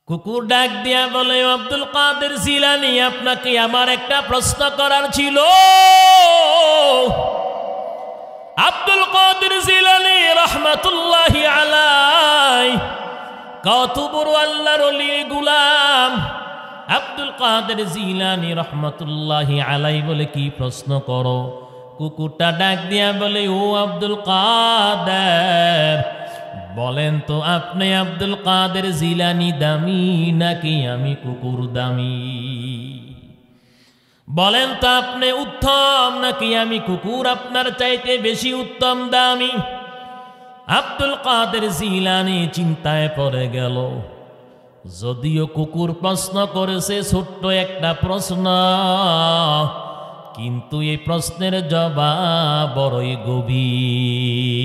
কুকুর ডাক দিয়া বলে, আব্দুল কাদের জিলানী, আপনাকে আমার একটা প্রশ্ন করার ছিল। আব্দুল কাদের জিলানী রহমাতুল্লাহি আলাইহি কত বড় আল্লাহর ওলির গোলাম। আব্দুল কাদের জিলানী রহমাতুল্লাহি আলাইহি বলে, কি প্রশ্ন করো? কুকুরটা ডাক দিয়া বলে, ও আব্দুল কাদের, বলেন তো আপনি আব্দুল কাদের জিলানী দামি নাকি আমি কুকুর দামি? বলেন তো আপনি উত্তম নাকি আমি কুকুর আপনার চাইতে বেশি উত্তম দামি? আব্দুল কাদের জিলানী চিন্তায় পড়ে গেল। যদিও কুকুর প্রশ্ন করেছে ছোট্ট একটা প্রশ্ন, কিন্তু এই প্রশ্নের জবাব বড়ই গভীর।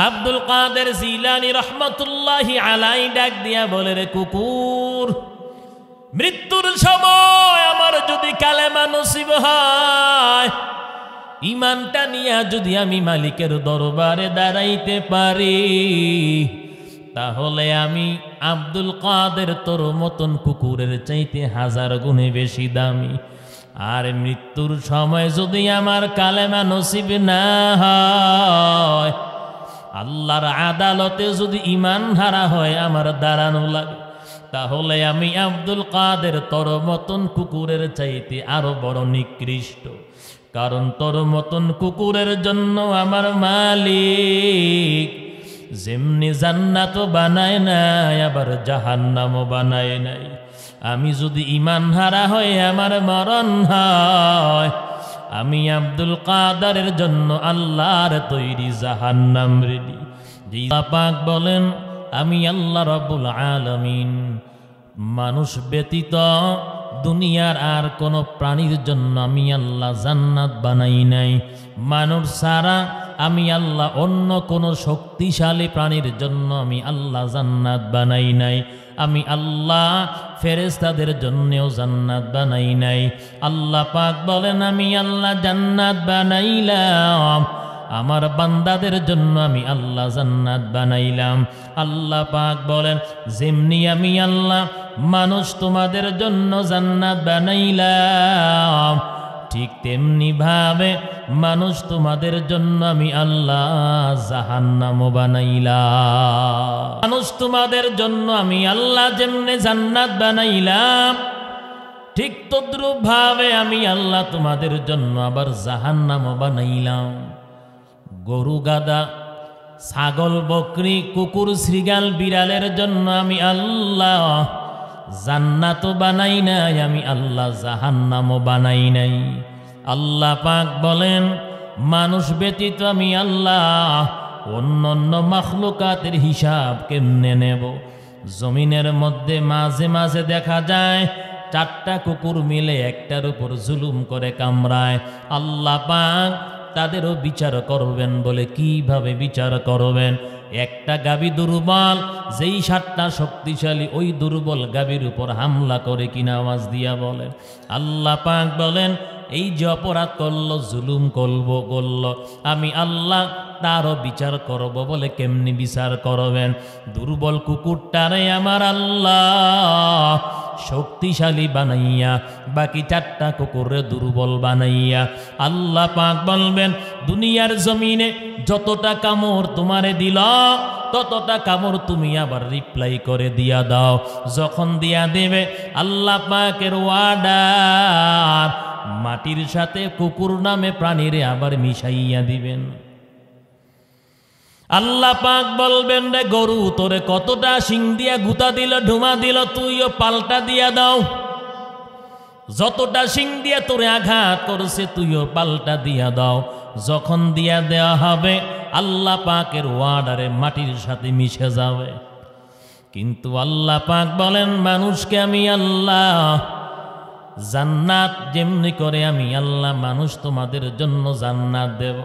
আব্দুল কাদের জিলানী রহমাতুল্লাহি আলাইহি ডাক দিয়া বলে, রে কুকুর, মৃত্যুর সময় আমার যদি কালেমা নসিব হয়, ইমানটা নিয়া যদি আমি মালিকের দরবারে দাঁড়াইতে পারি, তাহলে আমি আব্দুল কাদের তোর মতন কুকুরের চাইতে 1000 গুণে বেশি দামি। আর মৃত্যুর সময় যদি আমার কালেমা নসিব না হয়, আল্লাহর আদালতে যদি ইমান হারা হয় আমার দাঁড়ানো লাগে, তাহলে আমি আব্দুল কাদের তোর মতন কুকুরের চাইতে আরো বড় নিকৃষ্ট। কারণ তোর মতন কুকুরের জন্য আমার মালিক যেমনি জান্নাত বানায় নাই, আবার জাহান্নামও বানায় নাই। আমি যদি ইমান হারা হয় আমার মরণ হয়, আমি আব্দুল কাদেরের জন্য আল্লাহর তৈরি জাহান্নাম রেডি। আল্লাহ পাক বলেন, আমি আল্লাহ রাব্বুল আলামিন মানুষ ব্যতীত দুনিয়ার আর কোন প্রাণীর জন্য আমি আল্লাহ জান্নাত বানাই নাই। মানুষ ছাড়া আমি আল্লাহ অন্য কোন শক্তিশালী প্রাণীর জন্য আমি আল্লাহ জান্নাত বানাই নাই। আমি আল্লাহ ফেরেশতাদের জন্যও জান্নাত বানাই নাই। আল্লাহ পাক বলেন, আমি আল্লাহ জান্নাত বানাইলাম, আমার বান্দাদের জন্য আমি আল্লাহ জান্নাত বানাইলাম। আল্লাহ পাক বলেন, যেমনি আমি আল্লাহ মানুষ তোমাদের জন্য জান্নাত বানাইলাম, ঠিক তেমনি ভাবে মানুষ তোমাদের জন্য আমি আল্লাহ জাহান্নামও বানাইলাম। মানুষ তোমাদের জন্য আমি আল্লাহ যেমনি জান্নাত বানাইলাম, ঠিক তদ্রূপ ভাবে আমি আল্লাহ তোমাদের জন্য আবার জাহান্নামও বানাইলাম। গরু, গাধা, ছাগল, বকরি, কুকুর, শৃগাল, বিড়ালের জন্য আমি আল্লাহ জান্নাতও বানাই নাই, আমি আল্লাহ জাহান্নামও বানাই নাই। আল্লাহ পাক বলেন, মানুষ ব্যতীত আমি আল্লাহ অন্যান্য মাখলুকাতের হিসাব কেমনে নেব? জমিনের মধ্যে মাঝে মাঝে দেখা যায় 4টা কুকুর মিলে একটার উপর জুলুম করে কামড়ায়। আল্লাহ পাক তাদেরও বিচার করবেন। বলে কিভাবে বিচার করবেন? একটা গাভী দুর্বল, যেই 7টা শক্তিশালী ওই দুর্বল গাভীর উপর হামলা করে কিনা আওয়াজ দিয়া বলেন। আল্লাহ পাক বলেন, এই যে অপরাধ করলো, জুলুম করল, আমি আল্লাহ তারও বিচার করব। বলে কেমনি বিচার করবেন? দুর্বল কুকুরটারে আমার আল্লাহ শক্তিশালী বানাইয়া বাকি 4টা কুকুরে দুর্বল বানাইয়া আল্লাহ পাক বলবেন, দুনিয়ার জমিনে যতটা কামড় তোমারে দিল, ততটা কামড় তুমি আবার রিপ্লাই করে দিয়া দাও। যখন দিয়া দেবে, আল্লাহ পাকের ওয়ার্ডার মাটির সাথে কুকুর নামে প্রাণীরে আবার মিশাইয়া দিবেন। আল্লাহ পাক বলবেন, রে গরু, তোরে কতটা শিং দিয়া গুতা দিল, ঢুমা দিল, তুইও পাল্টা দিয়া দাও। যতটা শিং দিয়া তোরে আঘাত করছে তুইও পাল্টা দিয়া দাও। যখন দিয়া দেওয়া হবে, আল্লাহ পাকের ওয়ার্ডারে মাটির সাথে মিশে যাবে। কিন্তু আল্লাহ পাক বলেন, মানুষকে আমি আল্লাহ জান্নাত যেমনি করে আমি আল্লাহ মানুষ তোমাদের জন্য জান্নাত দেব,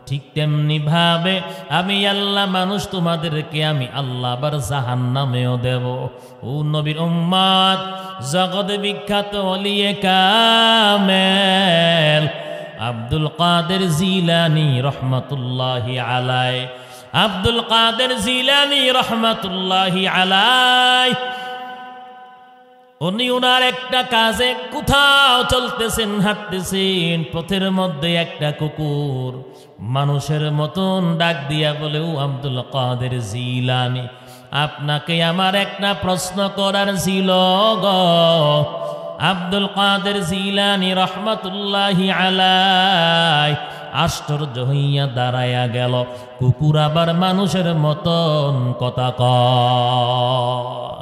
ঠিক তেমনি ভাবে আমি আল্লাহ মানুষ তোমাদেরকে আমি আল্লাহ আবার জাহান্নামেও দেব। ও নবীর উম্মত, জগৎ বিখ্যাত ওলিয়ে কামেল আব্দুল কাদের জিলানী রহমাতুল্লাহি আলাইহি আব্দুল কাদের জিলানী রহমাতুল্লাহি আলাইহি উনি ওনার একটা কাজে কোথাও চলতেছেন, হাঁটতেছেন, পথের মধ্যে একটা কুকুর মানুষের মতন ডাক দিয়া বলে, ও আব্দুল কাদের জিলানী, আপনাকে আমার একটা প্রশ্ন করার ছিল গো। আব্দুল কাদের জিলানী রহমাতুল্লাহি আলাইহি আশ্চর্য হইয়া দাঁড়াইয়া গেল। কুকুর আবার মানুষের মতন কথা কয়।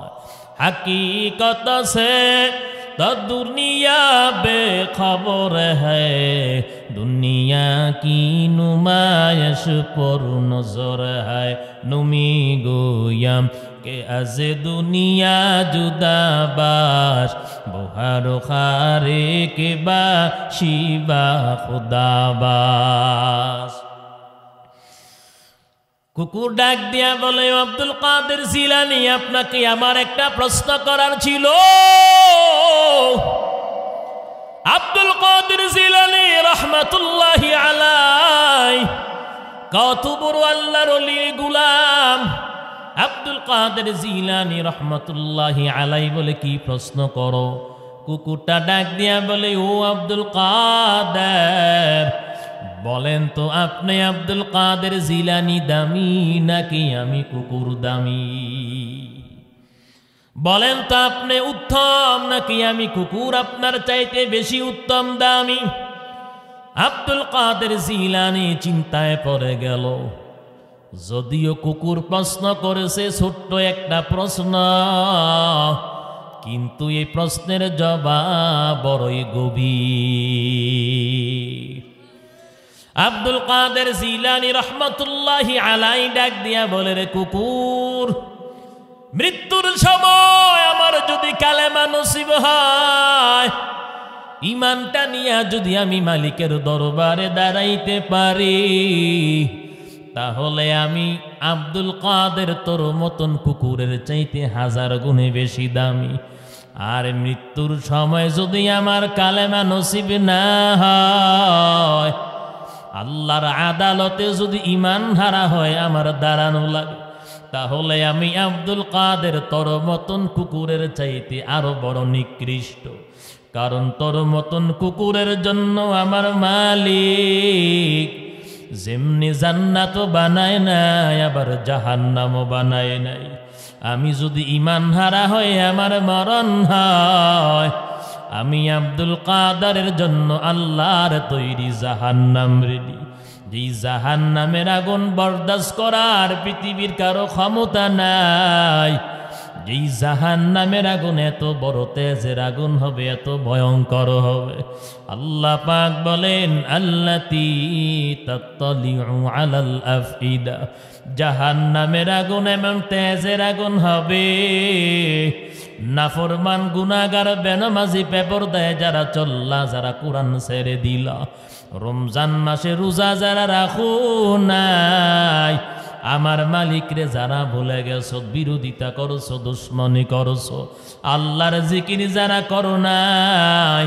हकीकत से तो दुनिया बेखबर है, दुनिया की नुमाइश पर नजर है। नुमी गोयम के अज दुनिया जुदा बाश, बोहर खारे के बा शिबा खुदा बाश। কুকুর ডাক দিয়া বলে, আব্দুল কাদের জিলানী, আপনাকে আমার একটা প্রশ্ন করার ছিল। আব্দুল কাদের জিলানী রহমাতুল্লাহি আলাইহি কত বড় আল্লাহর ওলির গোলাম। আব্দুল কাদের জিলানী রহমাতুল্লাহি আলাইহি বলে, কি প্রশ্ন করো? কুকুরটা ডাক দিয়া বলে, ও আব্দুল কাদের, বলেন তো আপনি আব্দুল কাদের জিলানী দামি নাকি আমি কুকুর দামি? বলেন তো আপনি উত্তম নাকি আমি কুকুর আপনার চাইতে বেশি উত্তম দামি? আব্দুল কাদের জিলানী চিন্তায় পড়ে গেল। যদিও কুকুর প্রশ্ন করেছে ছোট্ট একটা প্রশ্ন, কিন্তু এই প্রশ্নের জবাব বড়ই গভীর। আব্দুল কাদের জিলানী রহমাতুল্লাহি আলাইহি ডাক দিয়া বলে, রে কুকুর, মৃত্যুর সময় আমার যদি কালেমা নসিব হয়, ইমানটা নিয়ে যদি আমি মালিকের দরবারে দাঁড়াইতে পারি, তাহলে আমি আব্দুল কাদের তোর মতন কুকুরের চাইতে 1000 গুণে বেশি দামি। আর মৃত্যুর সময় যদি আমার কালেমা নসিব না হয়, আল্লাহর আদালতে যদি ইমান হারা হয় আমার দাঁড়ানো লাগে, তাহলে আমি আব্দুল কাদের তোর মতন কুকুরের চাইতে আরো বড় নিকৃষ্ট। কারণ তোর মতন কুকুরের জন্য আমার মালিক যেমনি জান্নাত বানায় নাই, আবার জাহান্নামও বানায় নাই। আমি যদি ইমান হারা হয় আমার মরণ হয়, আমি আব্দুল কাদেরের জন্য আল্লাহর তৈরি জাহান্নাম রেডি। যেই জাহান্নামের আগুন বরদাস্ত করার পৃথিবীর কারো ক্ষমতা নাই। যেই জাহান্নামের আগুন এত বড় তেজের আগুন হবে, এত ভয়ঙ্কর হবে। আল্লাহ পাক বলেন, আল্লাতী তাত্তালিউ আলাল আফইদা, জাহান্নামের আগুন এমন তেজের আগুন হবে, নাফরমান গুনাহগার বেনামাজি পেপর দেয় যারা চল্লা, যারা কোরআন ছেড়ে দিলা, রমজান মাসে রোজা যারা রাখো নাই, আমার মালিকরে যারা ভুলে গেছো, বিরোধিতা করছো, দুশ্মনী করছো, আল্লাহর জিকির যারা করো নাই,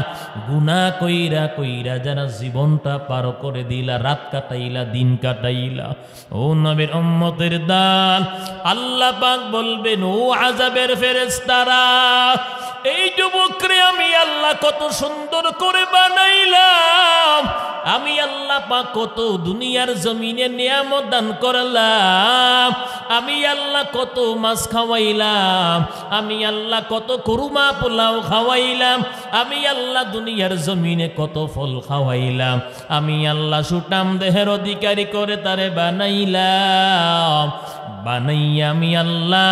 গুনাহ কইরা কইরা যারা জীবনটা পার করে দিলা, রাত কাটাইলা, দিন কাটাইলা, ও নবীর উম্মতের দল, আল্লাহ পাক বলবেন, ও আযাবের ফেরেশতারা, এই যুবকরে আমি আল্লাহ কত সুন্দর করে বানাইলাম, আমি আল্লাহ পাক কত দুনিয়ার জমিনে নিয়ামত দান করলাম, আমি আল্লাহ কত মাছ খাওয়াইলাম, আমি আল্লাহ কত কুরমা পোলাও খাওয়াইলাম, আমি আল্লাহ দুনিয়ার জমিনে কত ফল খাওয়াইলাম, আমি আল্লাহ সুটাম দেহের অধিকারী করে তারে বানাইলাম, বানাইয়া আমি আল্লাহ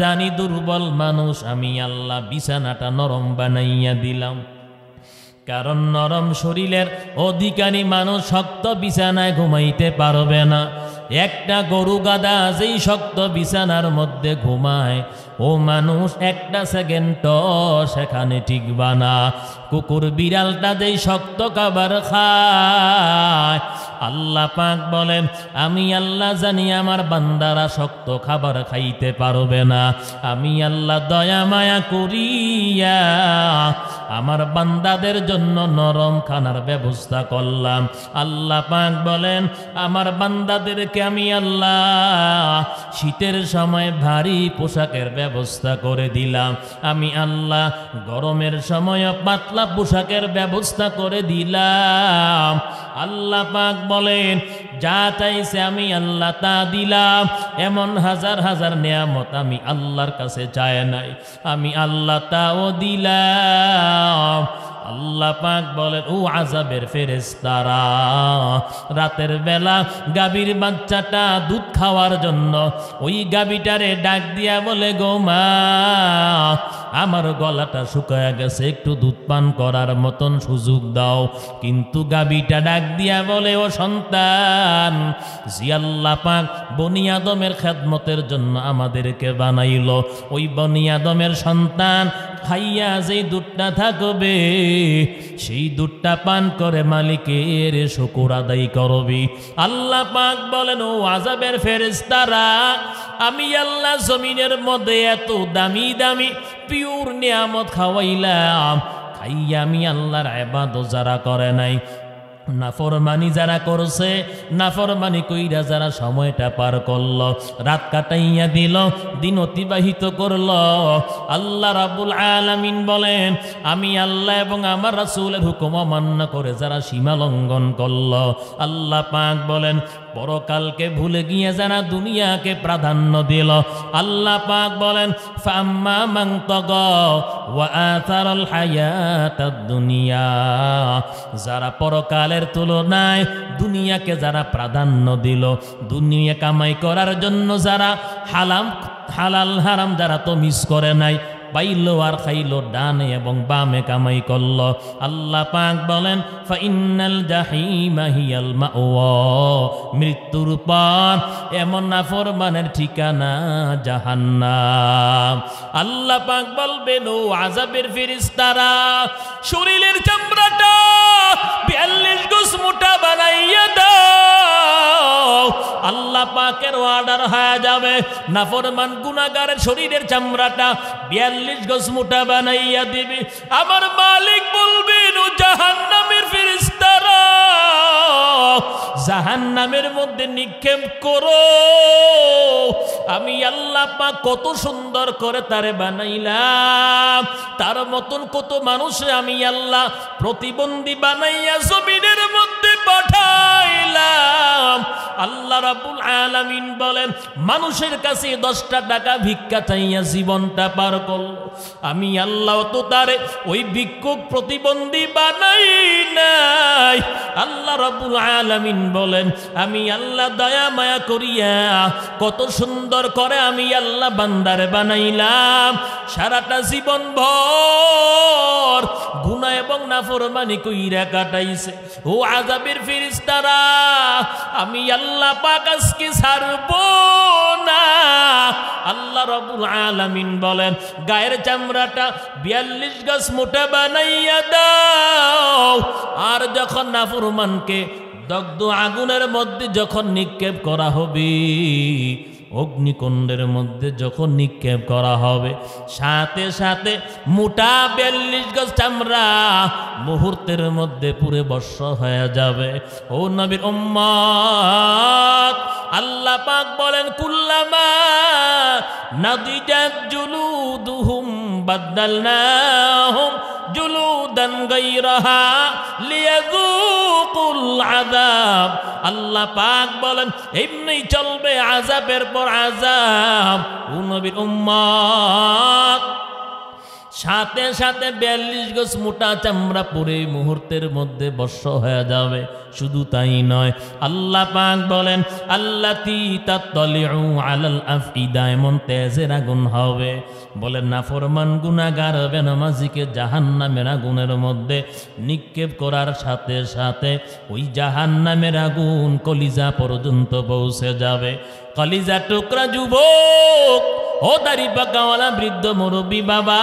জানি দুর্বল মানুষ, আমি আল্লাহ বিছানাটা নরম বানাইয়া দিলাম। কারণ নরম শরীরের অধিকারী মানুষ শক্ত বিছানায় ঘুমাইতে পারবে না। একটা গরু গাদা যেই শক্ত বিছানার মধ্যে ঘুমায়, ও মানুষ একটা সেকেন্ড সেখানে টিকবা না। কুকুর বিড়ালটা যেই শক্ত খাবার খায়, আল্লাহ পাক বলেন, আমি আল্লাহ জানি আমার বান্দারা শক্ত খাবার খাইতে পারবে না, আমি আল্লাহ দয়া মায়া করিয়া আমার বান্দাদের জন্য নরম খানার ব্যবস্থা করলাম। আল্লাহ পাক বলেন আমার বান্দাদেরকে আমি আল্লাহ শীতের সময় ভারী পোশাকের ব্যবস্থা করে দিলাম। আমি আল্লাহ গরমের সময় পাতলা পোশাকের ব্যবস্থা করে দিলাম। আল্লাহ পাক বলেন যা চাইছে আমি আল্লাহ তা দিলাম। এমন হাজার হাজার নিয়ামত আমি আল্লাহর কাছে চাই নাই, আমি আল্লাহ তাও দিলাম। আল্লাহ পাক বলেন ও আযাবের ফেরেশতারা রাতের বেলা গাভীর বাচ্চাটা দুধ খাওয়ার জন্য ওই গাভীটারে ডাক দিয়া বলে গো মা আমার গলাটা শুকায় গেছে, একটু দুধ পান করার মতন সুযোগ দাও। কিন্তু গাভীটা ডাক দিয়া বলে ও সন্তান, জি আল্লাহ পাক বনি আদমের খেদমতের জন্য আমাদেরকে বানাইলো, ওই বনি আদমের সন্তান খাইয়া যেই দুধটা থাকবে সেই দুধটা পান করে মালিকের শুকর আদায় করবি। আল্লাহ পাক বলেন ও আযাবের ফেরেশতারা আমি আল্লাহ জমিনের মধ্যে এত দামি দামি পিওর নিয়ামত খাওয়াইলাম, খাইয়া আমি আল্লাহর ইবাদত যারা করে নাই, নাফরমানি যারা করছে, নাফরমানি কইরা যারা সময়টা পার করলো, রাত কাটাইয়া দিল, দিন অতিবাহিত করলো, আল্লাহ রাব্বুল আলামিন বলেন আমি আল্লাহ এবং আমার রাসূলের হুকুম অমান্য করে যারা সীমা লঙ্ঘন করলো, আল্লাহ পাক বলেন পরকালকে ভুলে গিয়ে যারা দুনিয়াকে প্রাধান্য দিল, আল্লাহ পাক বলেন ফাম্মা মান তাগা ওয়া আথারাল হায়াতাদ দুনিয়া, যারা পরকালের তুলনায় দুনিয়াকে যারা প্রাধান্য দিল, দুনিয়া কামাই করার জন্য যারা হালাল হারাম যারা তো মিস করে নাই, পাইলো আর খাইলো, ডানে এবং বামে কামাই করলো, আল্লাহ পাক বলেন ফাইন্নাল জাহিমা হিয়াল মাওয়া, মৃত্যুর পর এমন নাফরমানের ঠিকানা জাহান্নাম। আল্লাহ পাক বলবেন ও আযাবের ফেরেশতারা শরীরের চামড়াটা 42 গজ মোটা বানাইয়া দাও। আল্লাহ পাকের অর্ডার হয়ে যাবে, নাফরমান গুনাহগারের শরীরের চামড়াটা 42 গজ মোটা বানাইয়া দিবে। আমার মালিক বলবেন ও জাহান্নামের ফেরেশতারা জাহান্নামের মধ্যে নিক্ষেপ করো। আমি আল্লাহ পাক কত সুন্দর করে তারে বানাইলাম, তার মতন কত মানুষ আমি আল্লাহ প্রতিবন্ধী বানাইয়া জমিনের মধ্যে পাঠাইলাম। আল্লাহ রাব্বুল আলামিন বলেন মানুষের কাছে 10টা টাকা ভিক্ষা চাইয়া জীবনটা পার করল, আমি আল্লাহ তো তারে ওই ভিক্ষুক প্রতিবন্ধী বানাই নাই। আল্লাহ রাব্বুল আলামিন বলেন আমি আল্লাহ দয়া মায়া করিয়া কত সুন্দর করে আমি আল্লাহ বান্দারে বানাইলাম, সারাটা জীবন ভর গুনাহ এবং নাফরমানি কইরা কাটাইছে। ও আযাবের ফেরেশতারা আমি আল্লাহ পাক আজকে ছাড়ব না। আল্লাহ রাব্বুল আলামিন বলেন গায়ের চামড়াটা 42 গজ মোটা বানাইয়া দাও। আর যখন নাফরমানকে দগ্ধ আগুনের মধ্যে যখন নিক্ষেপ করা হবে, অগ্নিকুণ্ডের মধ্যে যখন নিক্ষেপ করা হবে, সাথে সাথে মোটা 42 গজ চামড়া মুহূর্তের মধ্যে পুরে বর্ষ হয়ে যাবে। ও নবীর উম্মত আল্লাহ পাক বলেন কুল্লামা নাদিজাত জুলুদুহুম বাদদালনাহুম জুলুদান গায়রাহা লিয়াযুকুল আযাব। আল্লাহ পাক বলেন এমনি চলবে আযাবের পর আযাব। ও নবীর উম্মত সাথে সাথে 42 গজ মোটা চামড়া পরে মুহূর্তের মধ্যে বর্ষ হয়ে যাবে। শুধু তাই নয়, আল্লাহ পাক বলেন আল্লাতী তাতলিউ আলাল আফইদা, এমন তেজের আগুন হবে। বলেন নাফরমান গুনাহগার বেনামাজিকে জাহান্নামের আগুনের মধ্যে নিক্ষেপ করার সাথে সাথে ওই জাহান্নামের আগুন কলিজা পর্যন্ত পৌঁছে যাবে। কলিজা টুকরা যুবক, ও দাড়ি পাকাওয়ালা বৃদ্ধ মুরব্বী বাবা,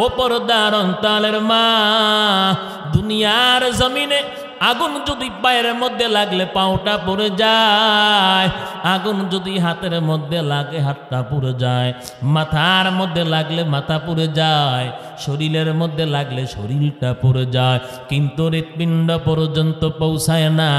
ও পর্দার অন্তরালের মা, দুনিয়ার জমিনে আগুন যদি পায়ের মধ্যে লাগলে পাওটা পুড়ে যায়, আগুন যদি হাতের মধ্যে লাগে হাতটা পুড়ে যায়, মাথার মধ্যে লাগলে মাথা পুড়ে যায়, শরীরের মধ্যে লাগলে শরীরটা পুড়ে যায়, কিন্তু হৃৎপিণ্ড পর্যন্ত পৌঁছায় না,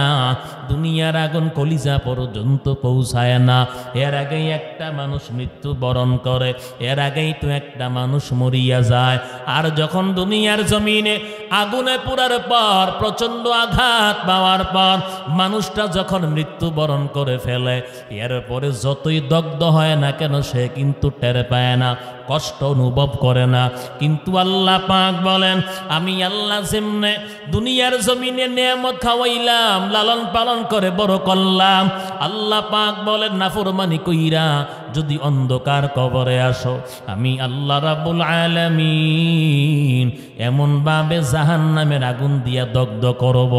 দুনিয়ার আগুন কলিজা পর্যন্ত পৌঁছায় না। এর আগেই একটা মানুষ মৃত্যুবরণ করে, এর আগেই তো একটা মানুষ মরিয়া যায়। আর যখন দুনিয়ার জমিনে আগুনে পুরার পর, প্রচন্ড আঘাত পাওয়ার পর মানুষটা যখন মৃত্যুবরণ করে ফেলে, এরপরে যতই দগ্ধ হয় না কেন সে কিন্তু টের পায় না, কষ্ট অনুভব করে না। কিন্তু আল্লাহ পাক বলেন, আমি আল্লাহ যেমনে দুনিয়ার জমিনে নেয়ামত খাওয়াইলাম, লালন পালন করে বড় করলাম, আল্লাহ পাক বলেন নাফরমানি কইরা যদি অন্ধকার কবরে আসো, আমি আল্লাহ রাব্বুল আলামিন এমন ভাবে জাহান্নামের আগুন দিয়া দগ্ধ করব।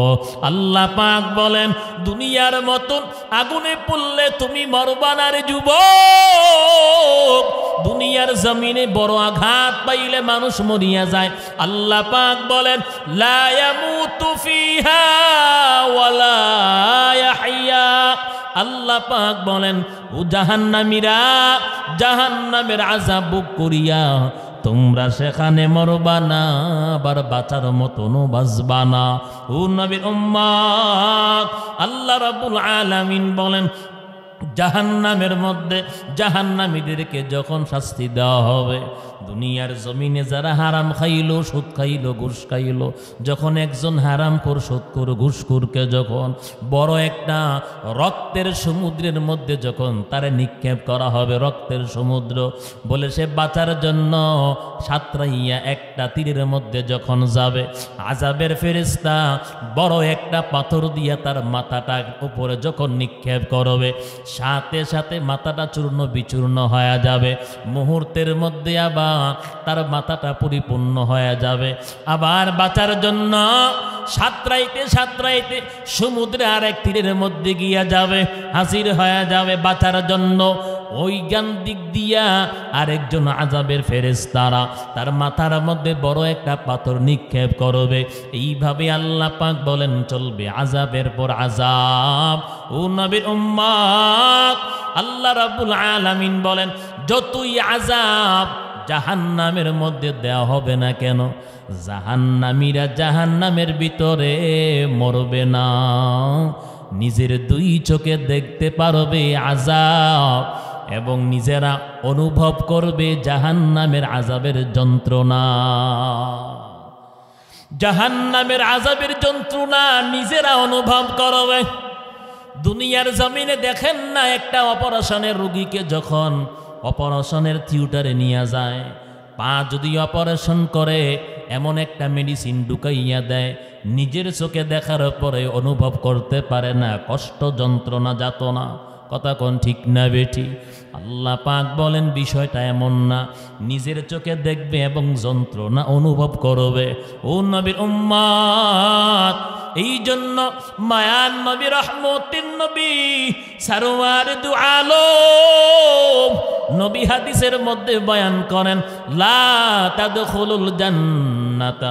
আল্লাহ পাক বলেন, দুনিয়ার মতন আগুনে পড়লে তুমি মরবা না রে যুবক, দুনিয়ার জমিনে বড় আঘাত পাইলে মানুষ মরিয়া যায়। আল্লাহ পাক বলেন, লা ইয়ামুতু ফিহা ওয়ালা ইয়াহইয়া। আল্লাহ পাক বলেন, ও জাহান্নামীরা, জাহান্নামের আযাব ভোগ করিয়া তোমরা সেখানে মরবা না, আবার বাঁচার মতনও বাঁচবা না। ও নবীর উম্মত, আল্লাহ রাব্বুল আলামিন বলেন, জাহান্নামের মধ্যে জাহান্নামীদেরকে যখন শাস্তি দেওয়া হবে, দুনিয়ার জমিনে যারা হারাম খাইলো, সুদ খাইলো, ঘুষ খাইলো, যখন একজন হারামখোর, সুদখোর, ঘুষখোরকে যখন বড় একটা রক্তের সমুদ্রের মধ্যে যখন তারে নিক্ষেপ করা হবে, রক্তের সমুদ্র বলে সে বাঁচার জন্য সাঁতরাইয়া একটা তীরের মধ্যে যখন যাবে, আযাবের ফেরেশতা বড় একটা পাথর দিয়া তার মাথাটা উপরে যখন নিক্ষেপ করবে, সাথে সাথে মাথাটা চূর্ণ বিচূর্ণ হয়ে যাবে, মুহূর্তের মধ্যে আবার তার মাথাটা পরিপূর্ণ হয়ে যাবে। আবার বাঁচার জন্য সাঁতরাইতে সাঁতরাইতে সমুদ্রে আরেক তীরের মধ্যে গিয়া যাবে, হাজির হয়ে যাবে বাঁচার জন্য। ওই জ্ঞান দিক দিয়া আরেকজন আযাবের ফেরেশতারা তার মাথার মধ্যে বড় একটা পাথর নিক্ষেপ করবে। এইভাবে আল্লাহ পাক বলেন চলবে আযাবের পর আযাব। ও নবীর উম্মত, আল্লাহ রাব্বুল আলামিন বলেন, যতই আযাব জাহান্নামের মধ্যে দেওয়া হবে না কেন, জাহান্নামীরা জাহান্নামের ভিতরে মরবে না, নিজের দুই চোখে দেখতে পারবে আযাব এবং নিজেরা অনুভব করবে জাহান্নামের আযাবের যন্ত্রণা। জাহান্নামের আযাবের যন্ত্রণা নিজেরা অনুভব করবে। দুনিয়ার জমিনে দেখেন না, একটা অপারেশনের রোগীকে যখন অপারেশনের থিয়েটারে নিয়ে যায়, পা যদি অপারেশন করে এমন একটা মেডিসিন ঢুকাইয়া দেয়, নিজের চোখে দেখার পরে অনুভব করতে পারে না কষ্ট, যন্ত্রণা, যাতনা। কথা কোন ঠিক না বেটি? আল্লাহ পাক বলেন বিষয়টা এমন না, নিজের চোখে দেখবে এবং যন্ত্রণা অনুভব করবে। ও নবীর উম্মত, এই জন্য মায়ান নবী, রহমতের নবী, সারওয়ার দু আলম নবী হাদিসের মধ্যে বয়ান করেন, লা তাদখুলুল জান্নাতা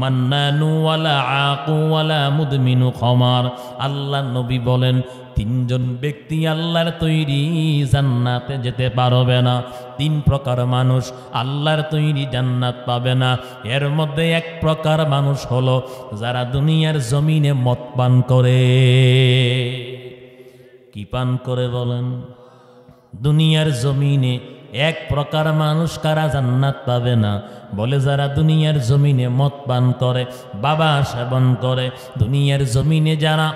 মান্নানু ওয়ালা আকু ওয়ালা মুদমিনু খামার। আল্লাহ নবী বলেন, তিনজন ব্যক্তি আল্লাহর তৈরি জান্নাতে যেতে পারবে না। তিন প্রকার মানুষ আল্লাহর তৈরি জান্নাত পাবে না। এর মধ্যে এক প্রকার মানুষ হলো যারা দুনিয়ার জমিনে মদ পান করে। কি পান করে বলেন? দুনিয়ার জমিনে এক প্রকার মানুষ কারা জান্নাত পাবে না? বলে যারা দুনিয়ার জমিনে মদ পান করে, বাবা সেবন করে, দুনিয়ার জমিনে যারা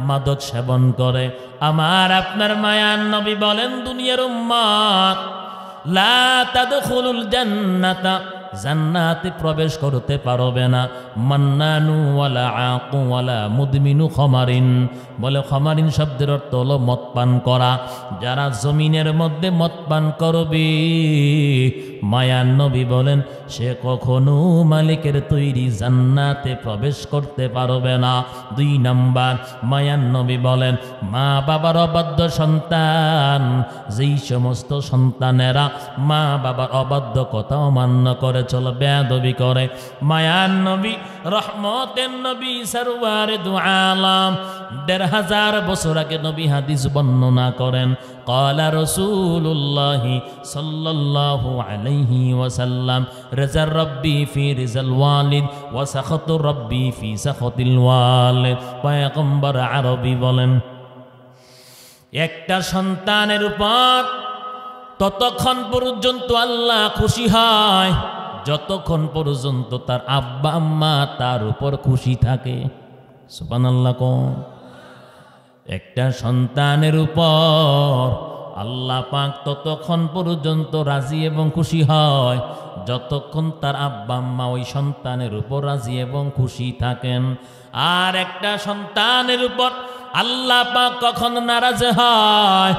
মাদক সেবন করে। আমার আপনার মায়ার নবী বলেন, দুনিয়ার উম্মত লা তাদখুলুল জান্নাতা, জান্নাতে প্রবেশ করতে পারবে না মান্নানু ওয়ালা আকু ওয়ালা মুদমিনু খামারিন। বলে খামারিন শব্দের অর্থ হলো মদ পান করা। যারা জমিনের মধ্যে মদ পান করবে, মায়ার নবী বলেন সে কখনো মালিকের তৈরি জান্নাতে প্রবেশ করতে পারবে না। 2 নাম্বার, মায়ান নবী বলেন মা বাবার অবাধ্য সন্তান, যেই সমস্ত সন্তানেরা মা বাবার অবাধ্য কথা অমান্য করে চলে, বেয়াদবি করে, মায়ান নবী রহমতের নবী সরওয়ারে দু আলাম 1500 বছর আগে নবী হাদিস বর্ণনা করেন, ক্বালা রাসূলুল্লাহি সাল্লাল্লাহু আলাইহি ওয়াসাল্লাম রাজা রাব্বি ফি রিজাল ওয়ালিদ ওয়া সাখাতু রাব্বি ফি সাখাতিল ওয়ালিদ। পয়গম্বর আরবি বলেন একটা সন্তানের উপর ততক্ষণ পর্যন্ত আল্লাহ খুশি হয় যতক্ষণ পর্যন্ত তার আব্বা আম্মা তার উপর খুশি থাকে। সুবহানাল্লাহ। কোন একটা সন্তানের উপর আল্লাহ পাক ততক্ষণ পর্যন্ত রাজি এবং খুশি হয় যতক্ষণ তার আব্বা আম্মা ওই সন্তানের উপর রাজি এবং খুশি থাকেন। আর একটা সন্তানের উপর আল্লাহ পাক কখন নারাজ হয়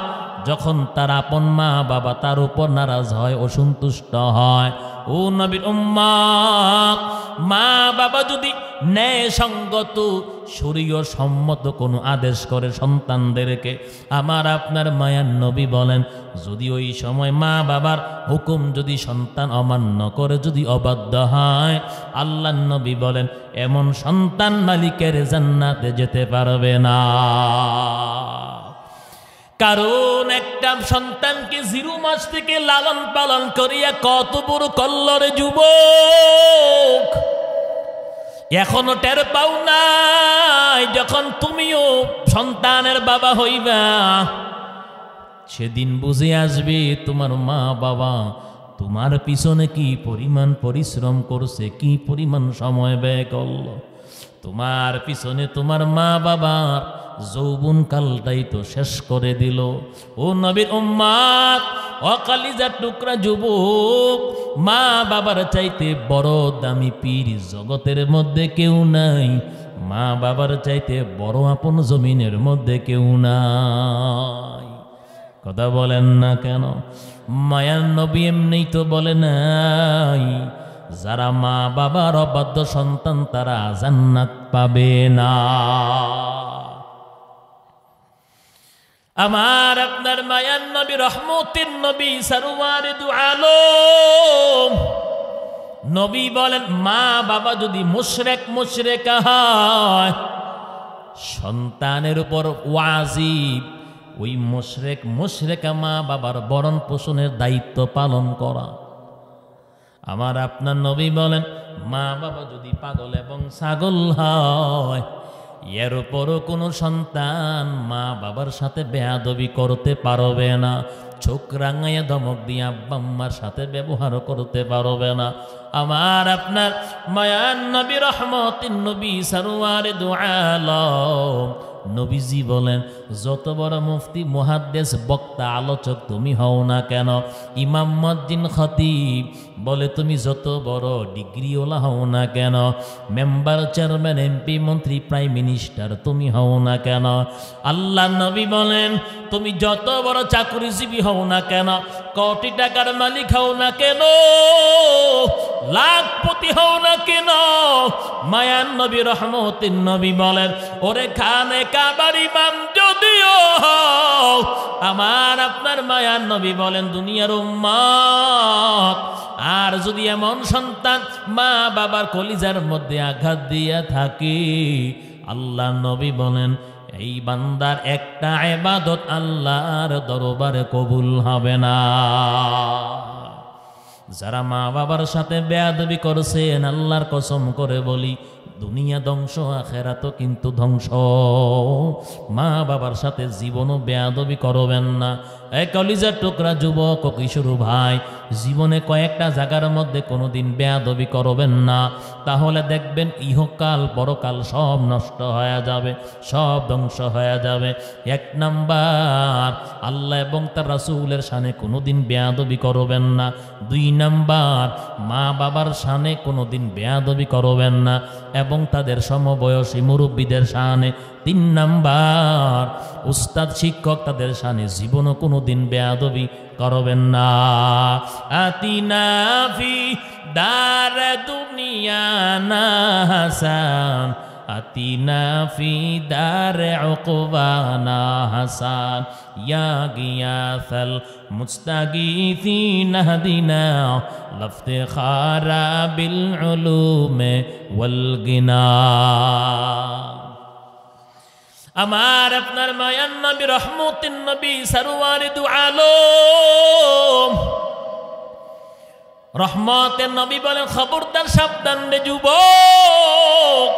যখন তার আপন মা বাবা তার উপর নারাজ হয়, অসন্তুষ্ট হয়। ও নবীর উম্মত, মা বাবা যদি ন্যায়সঙ্গত শরীয় সম্মত কোনো আদেশ করে সন্তানদেরকে, আমার আপনার মায়ার নবী বলেন যদি ওই সময় মা বাবার হুকুম যদি সন্তান অমান্য করে, যদি অবাধ্য হয়, আল্লাহর নবী বলেন এমন সন্তান মালিকের জান্নাতে যেতে পারবে না। কারণ একটা সন্তানকে 0 মাস থেকে লালন পালন করিয়া কত বড় কল্লরে যুবক, এখনো টের পাও নাই যখন তুমিও সন্তানের বাবা হইবা, সেদিন বুঝে আসবে তোমার মা বাবা তোমার পিছনে কি পরিমাণ পরিশ্রম করছে, কি পরিমাণ সময় ব্যয় করল। তোমার পিছনে তোমার মা বাবার যৌবন কালটাই তো শেষ করে দিল। ও নবীর উম্মত, ও কলিজার টুকরা যুবক, মা বাবার চাইতে বড় দামি পীর জগতের মধ্যে কেউ নাই, মা বাবার চাইতে বড় আপন জমিনের মধ্যে কেউ নাই। কথা বলেন না কেন? মায়ার নবী এমনি তো বলে নাই যারা মা বাবার অবাধ্য সন্তান তারা জান্নাত পাবে না। আমার আপনার মায়ার নবী রহমতের নবী সরওয়ারে দু আলম নবী বলেন মা বাবা যদি মুশরিকা হয় সন্তানের উপর ওয়াজিব ওই মুশরিকা মা বাবার ভরণ পোষণের দায়িত্ব পালন করা। আমার আপনার নবী বলেন মা বাবা যদি পাগল এবং ছাগল হয়, এর উপরও কোনো সন্তান মা বাবার সাথে বেয়াদবি করতে পারবে না, চোখ রাঙাইয়া ধমক দিয়ে আব্বা আম্মার সাথে ব্যবহার করতে পারবে না। আমার আপনার মায়ার নবী রহমতিন নবী সরওয়ারে দু আলম নবীজি বলেন যত বড় মুফতি মুহাদ্দিস বক্তা আলোচক তুমি হও না কেন, ইমাম মুয়াজ্জিন খতিব বলে তুমি যত বড় ডিগ্রিওয়ালা হও না কেন, মেম্বার চেয়ারম্যান এমপি মন্ত্রী প্রাইম মিনিস্টার তুমি হও না কেন, আল্লাহ নবী বলেন তুমি যত বড় চাকরিজীবী হও না কেন, কোটি টাকার মালিক হও না কেন, লাখপতি হও না কেন, মায়ার নবী রহমতিন নবী বলেন ওরে খানে কাবার ইমাম যদিও হও, আমার আপনার মায়ার নবী বলেন দুনিয়ার উম্মত আর যদি এমন সন্তান মা বাবার কলিজার মধ্যে আঘাত দিয়া থাকে, আল্লাহ নবী বলেন এই বান্দার একটা ইবাদত আল্লাহর দরবারে কবুল হবে না। যারা মা বাবার সাথে বেয়াদবি করছেন আল্লাহর কসম করে বলি দুনিয়া ধ্বংস আখিরাতও কিন্তু ধ্বংস। মা বাবার সাথে জীবনও বেয়াদবি করবেন না। এই কলিজার টুকরা যুবক ও কিশোর ভাই, জীবনে কয়েকটা জায়গার মধ্যে কোনোদিন বেয়াদবি করবেন না, তাহলে দেখবেন ইহকাল পরকাল সব নষ্ট হয়ে যাবে, সব ধ্বংস হয়ে যাবে। 1 নাম্বার আল্লাহ এবং তার রাসূলের শানে কোনোদিন বেয়াদবি করবেন না। 2 নাম্বার মা বাবার শানে কোনোদিন বেয়াদবি করবেন না। এবং তাদের সমবয়সী মুরব্বীদের শানে। 3 নাম্বার, উস্তাদ শিক্ষক তাদের শানে জীবনও কোনো দিন বেয়াদবি করবেন না। আতিনা ফি দার দুনিয়া না হাসান, আতিনা ফি দার উকবানা হাসান, ইয়া গিয়াসাল মুস্তাগীথিন হাদিনা লাফতিখারা বিল উলুমে ওয়াল গিনা। আমার আপনার মায়ান নবী রহমতুন নবী সরওয়ারে দু আলম রহমতের নবী বলেন, খবরদার সাবধান রে যুবক,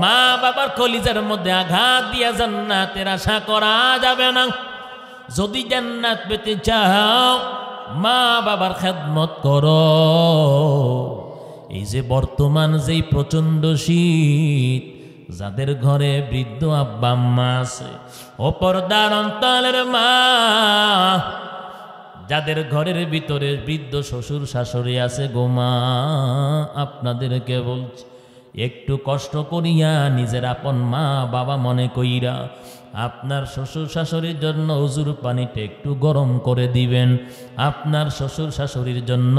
মা বাবার কলিজার মধ্যে আঘাত দিয়া জান্নাতের আশা করা যাবে না। যদি জান্নাত পেতে চাও মা বাবার খেদমত করো। এই যে বর্তমান যেই প্রচন্ড শীত, যাদের ঘরে বৃদ্ধ আব্বা আম্মা আছে, ও পর্দার অন্তরের মা, যাদের ঘরের ভিতরে বৃদ্ধ শ্বশুর শাশুড়ি আছে গো মা, আপনাদেরকে বলছি একটু কষ্ট করিয়া নিজের আপন মা বাবা মনে কইরা আপনার শ্বশুর শাশুড়ির জন্য উজুর পানিটা একটু গরম করে দিবেন। আপনার শ্বশুর শাশুড়ির জন্য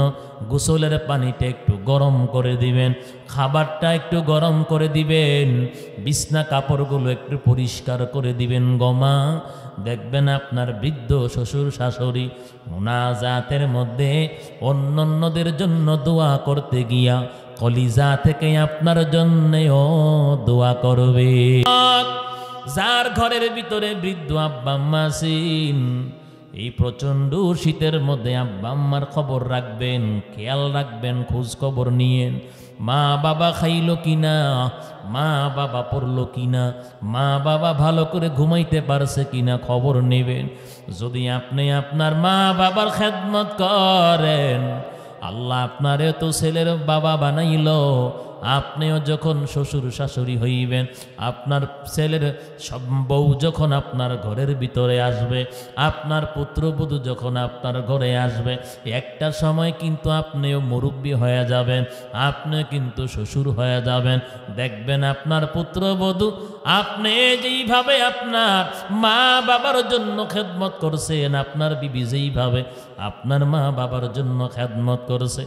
গোসলের পানিটা একটু গরম করে দিবেন, খাবারটা একটু গরম করে দিবেন, বিছনা কাপড়গুলো একটু পরিষ্কার করে দিবেন গমা। দেখবেন আপনার বৃদ্ধ শ্বশুর শাশুড়ি মুনাজাতের মধ্যে অন্যদের জন্য দোয়া করতে গিয়া কলিজা থেকে আপনার জন্যও দোয়া করবে। যার ঘরের ভিতরে বৃদ্ধ আব্বা আম্মা আছেন, এই প্রচন্ড শীতের মধ্যে আব্বা আম্মার খবর রাখবেন, খেয়াল রাখবেন, খোঁজ খবর নিয়েন। মা বাবা খাইলো কিনা, মা বাবা পড়লো কিনা, মা বাবা ভালো করে ঘুমাইতে পারছে কিনা খবর নেবেন। যদি আপনি আপনার মা বাবার খেদমত করেন, আল্লাহ আপনারে তো ছেলের বাবা বানাইল, আপনিও যখন শ্বশুর শাশুড়ি হইবেন, আপনার ছেলের সব বউ যখন আপনার ঘরের ভিতরে আসবে, আপনার পুত্রবধূ যখন আপনার ঘরে আসবে, একটা সময় কিন্তু আপনিও মুরব্বী হয়ে যাবেন, আপনি কিন্তু শ্বশুর হয়ে যাবেন। দেখবেন আপনার পুত্রবধূ আপনি যেইভাবে আপনার মা বাবার জন্য খেদমত করছেন, আপনার বিবি যেইভাবে আপনার মা বাবার জন্য খেদমত করছে,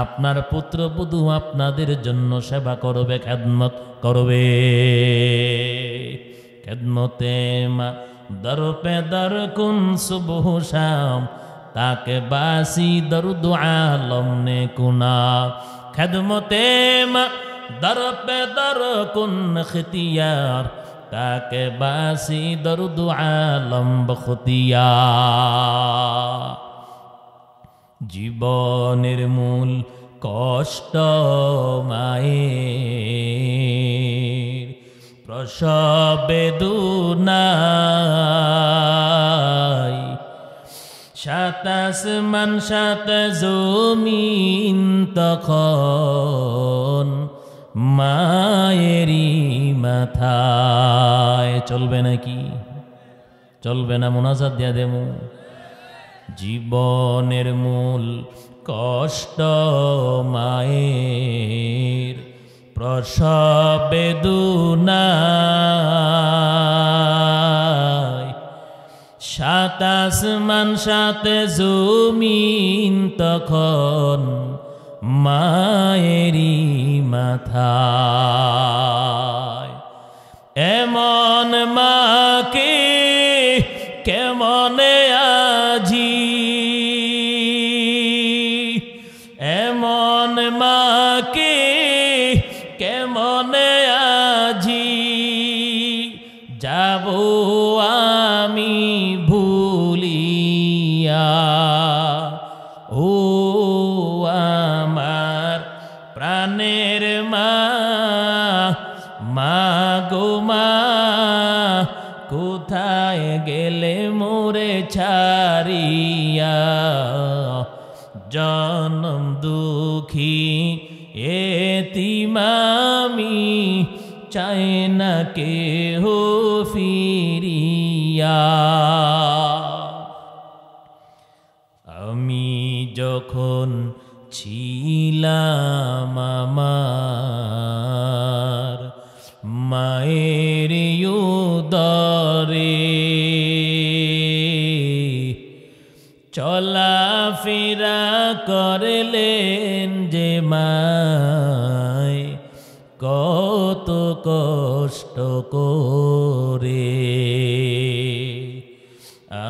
আপনার পুত্রবধূ আপনাদের জন্য সেবা করবে, খেদমত করবে। খেদমতে মা দর পে দর কুন সুবহ শাম, তাকে বাসি দরুদ আলম নে কুনা। খেদমতে মা দর পে দর কুন খিতিয়ার, তাকে বাসি দরুদ আলম বখতিয়ার। জীবনের মূল কষ্ট মায়ের, প্রসব বেদনায়, সাত আসমান সাত জমিন তখন মায়েরই মাথায়। চলবে নাকি? চলবে না? মোনাজাত দিয়া দেবো। জীবনের মূল কষ্ট মায়ের, প্রসব বেদনায়, সাত আসমান সাত জমিন তখন মায়েরই মাথায়। এমন মাকে কেমনে আজি, এমন মাকে কেমনে আজি যাব আমি ভুলিয়া। ও আমার প্রাণের মা, মা গো মা, কোথায় গেলে মোরে ছাড়িয়া। জনম দুঃখী এতিমামি, চাই না কেহ ফিরিয়া। আমি যখন ছিলাম আমার গেলেন যে মায় কত কষ্ট করে।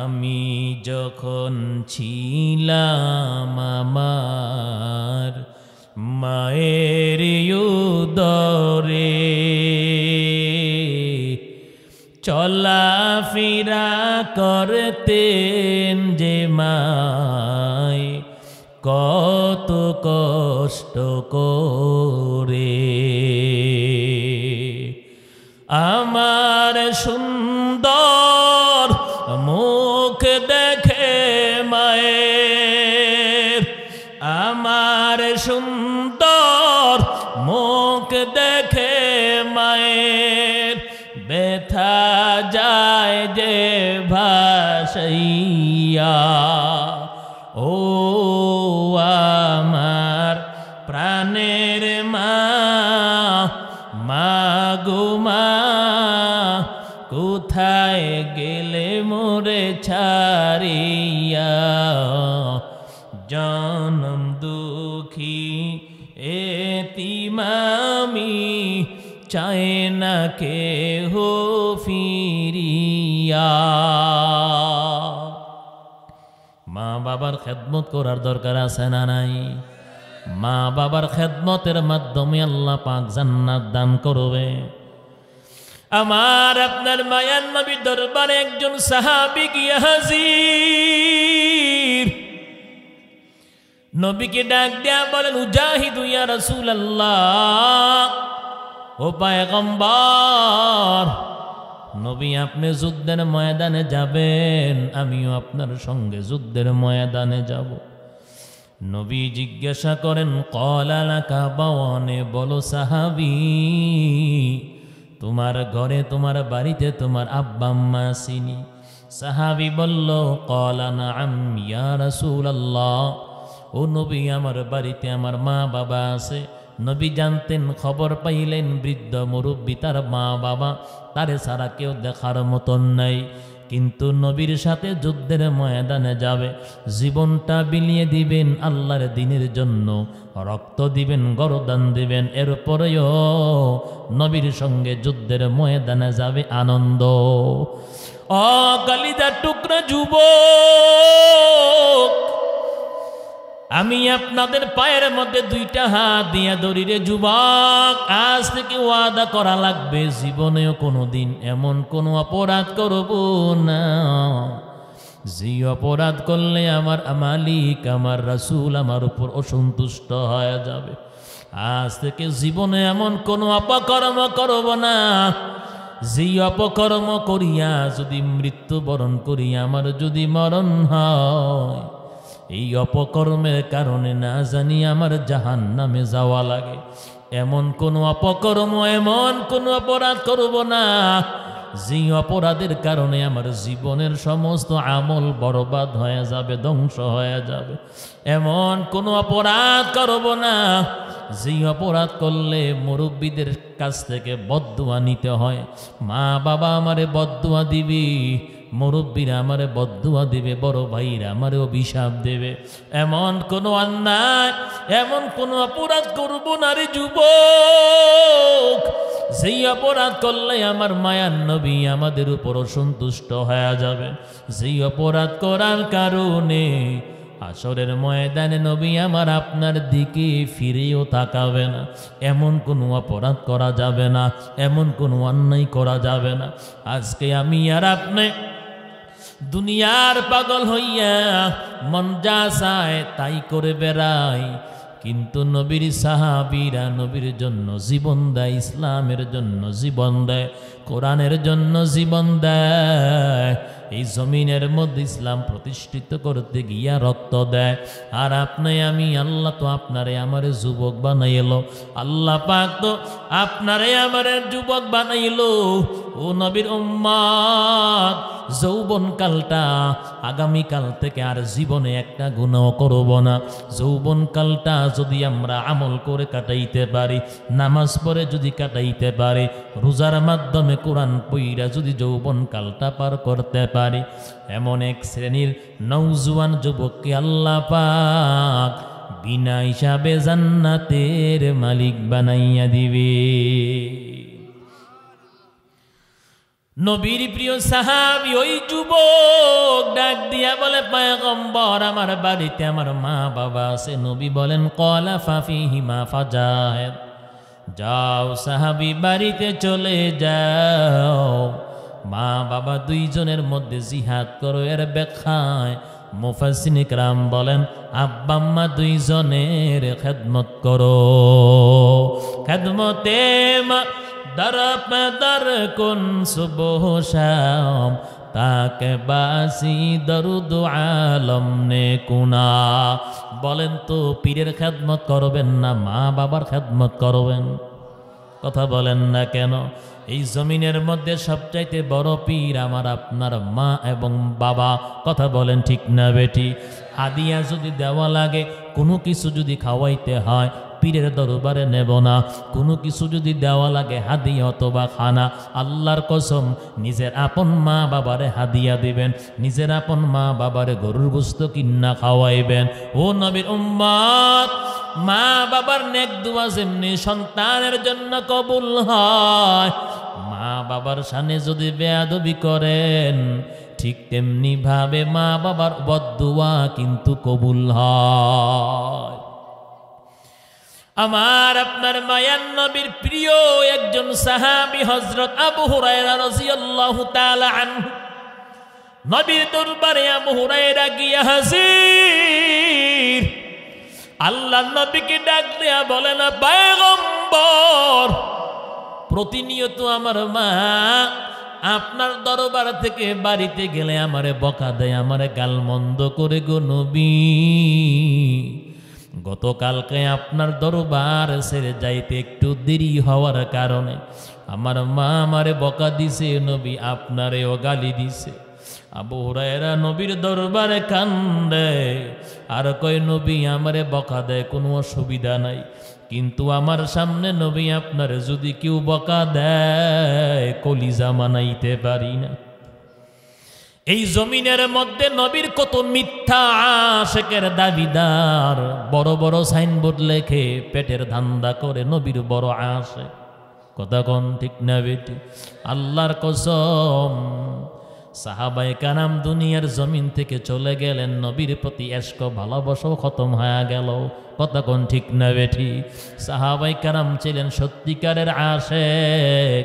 আমি যখন ছিলাম আমার মায়ের উদরে, চলাফেরা করতেন যে মায় কত কষ্ট করে। আমার সুন্দর মুখ দেখে মায়ের, আমার সুন্দর মুখ দেখে মায়ের ব্যথা যায় যে ভাসাইয়া। ও আমার প্রাণের মা, মা গো মা, কোথায় গেলে মোরে ছাড়িয়া। জনম দুঃখী এতিম আমি, চায় না কেহ ফিরিয়া। মা বাবার খেদমত করার দরকার আছে না নাই? মা বাবার খেদমতের মাধ্যমে আল্লাহ পাক জান্নাত দান করবে। আমার আপনার মায়ার নবীর দরবারে একজন সাহাবী গিয়ে হাজির। নবীকে ডাক দেয়া বলেন, উজাহিদু ইয়া রাসূলুল্লাহ, ও পয়গম্বর নবী আপনি যুদ্ধের ময়দানে যাবেন, আমিও আপনার সঙ্গে যুদ্ধের ময়দানে যাব। নবী জিজ্ঞাসা করেন, ক্বালা লাকা বাওয়ানে, বলো সাহাবী তোমার ঘরে তোমার বাড়িতে তোমার আব্বা আম্মা আসেনি? সাহাবী বলল, ক্বালা নাআম ইয়া রাসূলুল্লাহ, ও নবী আমার বাড়িতে আমার মা বাবা আছে। নবী জানতেন, খবর পাইলেন বৃদ্ধ মুরব্বী তার মা বাবা, তারে ছাড়া কেউ দেখার মতন নাই। কিন্তু নবীর সাথে যুদ্ধের ময়দানে যাবে, জীবনটা বিলিয়ে দিবেন আল্লাহর দ্বীনের জন্য, রক্ত দিবেন, গরদান দিবেন, এরপরেও নবীর সঙ্গে যুদ্ধের ময়দানে যাবে আনন্দ। ও কলিজার টুকরা যুবক, আমি আপনাদের পায়ের মধ্যে দুইটা হাত দিয়া ধরি রে যুবক, আজ থেকে ওয়াদা করা লাগবে জীবনেও কোনোদিন এমন কোনো অপরাধ করব না যে অপরাধ করলে আমার মালিক আমার রাসূল আমার উপর অসন্তুষ্ট হয়ে যাবে। আজ থেকে জীবনে এমন কোনো অপকর্ম করব না যে অপকর্ম করিয়া যদি মৃত্যুবরণ করিয়া আমার যদি মরণ হয়, এই অপকর্মের কারণে না জানি আমার জাহান্নামে যাওয়া লাগে। এমন কোনো অপকর্ম, এমন কোনো অপরাধ করব না যে অপরাধের কারণে আমার জীবনের সমস্ত আমল বরবাদ হয়ে যাবে, ধ্বংস হয়ে যাবে। এমন কোনো অপরাধ করব না যে অপরাধ করলে মুরব্বীদের কাছ থেকে বদদুয়া নিতে হয়। মা বাবা আমারে বদদুয়া দিবি, মুরব্বীরা আমারে বদদুয়া দিবে, বড় ভাইরা আমারে অভিশাপ দেবে। এমন কোনো অন্যায়, এমন কোনো অপরাধ করব না রে যুবক যেই অপরাধ করলে আমার মায়ার নবী আমাদের উপর অসন্তুষ্ট হয়ে যাবে, যেই অপরাধ করার কারণে আসরের ময়দানে নবী আমার আপনার দিকে ফিরেও তাকাবে না। এমন কোনো অপরাধ করা যাবে না, এমন কোনো অন্যায় করা যাবে না। আজকে আমি আর আপনি দুনিয়ার পাগল হইয়া মন যা চায় তাই করে বেড়াই, কিন্তু নবীর সাহাবীরা নবীর জন্য জীবন দেয়, ইসলামের জন্য জীবন দেয়, কোরআনের জন্য জীবন দেয়, এই জমিনের মধ্যে ইসলাম প্রতিষ্ঠিত করতে গিয়া রক্ত দেয়। আর আপনি আমি, আল্লাহ তো আপনারে আমারে যুবক বানাইলো, আল্লাহ পাক তো আপনারে আমারে যুবক বানাইলো। ও নবীর উম্মত, যৌবনকালটা আগামীকাল থেকে আর জীবনে একটা গুনাহ করব না। যৌবনকালটা যদি আমরা আমল করে কাটাইতে পারি, নামাজ পড়ে যদি কাটাইতে পারি, রোজার মাধ্যমে কোরআন পইরা যদি যৌবনকালটা পার করতে পারি, এমন এক শ্রেণীর নওজোয়ান যুবককে আল্লাহ পাক বিনা হিসাবে জান্নাতের মালিক বানাইয়া দিবে। নবীর প্রিয় সাহাবী ওই যুবক ডাক দিয়া বলে, পয়গম্বর আমার বাড়িতে আমার মা বাবা আছে। নবী বলেন, ক্বালা ফাফিহিমা ফাজাহিদ, যাও সাহাবী বাড়িতে চলে যাও, মা বাবা দুইজনের মধ্যে জিহাদ করো। এর ব্যাখ্যায় মুফাসসিরিন কিরাম বলেন, আব্বা আম্মা দুইজনের খেদমত করো। খেদমতে মা দর পে দর কুন সুবহ শাম, তাকে বাসি দরুদ আলম নে কুনা। বলেন তো পীরের খেদমত করবেন না মা বাবার খেদমত করবেন? কথা বলেন না কেন? এই জমিনের মধ্যে সবচাইতে বড় পীর আমার আপনার মা এবং বাবা। কথা বলেন ঠিক না বেটি? হাদিয়া যদি দেওয়া লাগে, কোনো কিছু যদি খাওয়াইতে হয়, পীরের দরবারে নেব না। কোনো কিছু যদি দেওয়া লাগে হাদিয়া অথবা খানা, আল্লাহর কসম নিজের আপন মা বাবারে হাদিয়া দিবেন, নিজের আপন মা বাবারে গরুর গোশত কিন্না খাওয়াইবেন। ও নবীর উম্মত, মা বাবার নেক দুয়া যেমনি সন্তানের জন্য কবুল হয়, মা বাবার সামনে যদি বেয়াদবি করেন, ঠিক তেমনি ভাবে মা বাবার বদদুয়া কিন্তু কবুল হয়। আমার আপনার মায়ার নবীর প্রিয় একজন সাহাবী হযরত আবু হুরায়রা রাদিয়াল্লাহু তাআলা আনহু, নবীর দরবারে আবু হুরায়রা গিয়া হাজির। আল্লাহ নবীকে ডাক দেয়া বলেন, পয়গম্বর, প্রতিনিয়ত আমার মা আপনার দরবার থেকে বাড়িতে গেলে আমারে বকা দেয়, আমারে গালমন্দ করে গো নবী। গতকালকে আপনার দরবার ছেড়ে যাইতে একটু দেরি হওয়ার কারণে আমার মা আমারে বকা দিছে নবী, আপনারেও গালি দিছে। আবু হুরায়রা নবীর দরবারে কান্দে আর কয়, নবী আমারে বকা দেয় কোনো অসুবিধা নাই, কিন্তু আমার সামনে নবী আপনার যদি কেউ বকা দেয় কলিজা মানাইতে পারি না। এই জমিনের মধ্যে নবীর কত মিথ্যা আশেকের দাবিদার, বড় বড় সাইনবোর্ড লেখে পেটের ধান্দা করে নবীর বড় আশেক। কথা কোন ঠিক না বেটি? আল্লাহর কসম, সাহাবায়ে কারাম দুনিয়ার জমিন থেকে চলে গেলেন, নবীর প্রতি এশক ভালোবাসাও খতম হয়ে গেল। কথা কোন ঠিক না বেটি? সাহাবায়ে কারাম ছিলেন সত্যিকারের আশেক।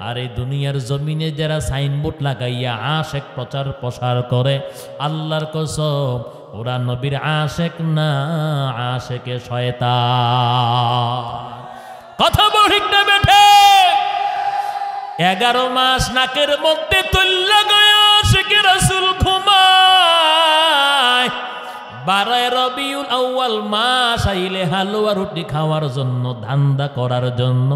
আর এই দুনিয়ার জমিনে যারা সাইনবোর্ড লাগাইয়া আশেক প্রচার প্রসার করে, আল্লাহর কসম ওরা নবীর আশেক না, আশেকে শয়তান। কথা ঠিক না বেঠে? 11 মাস নাকের মধ্যে তুল্লা গয়া আশেকে রাসূল ঘুমায়। 12 রবিউল আউয়াল মাস আইলে হালুয়া রুটি খাওয়ার জন্য, ধান্দা করার জন্য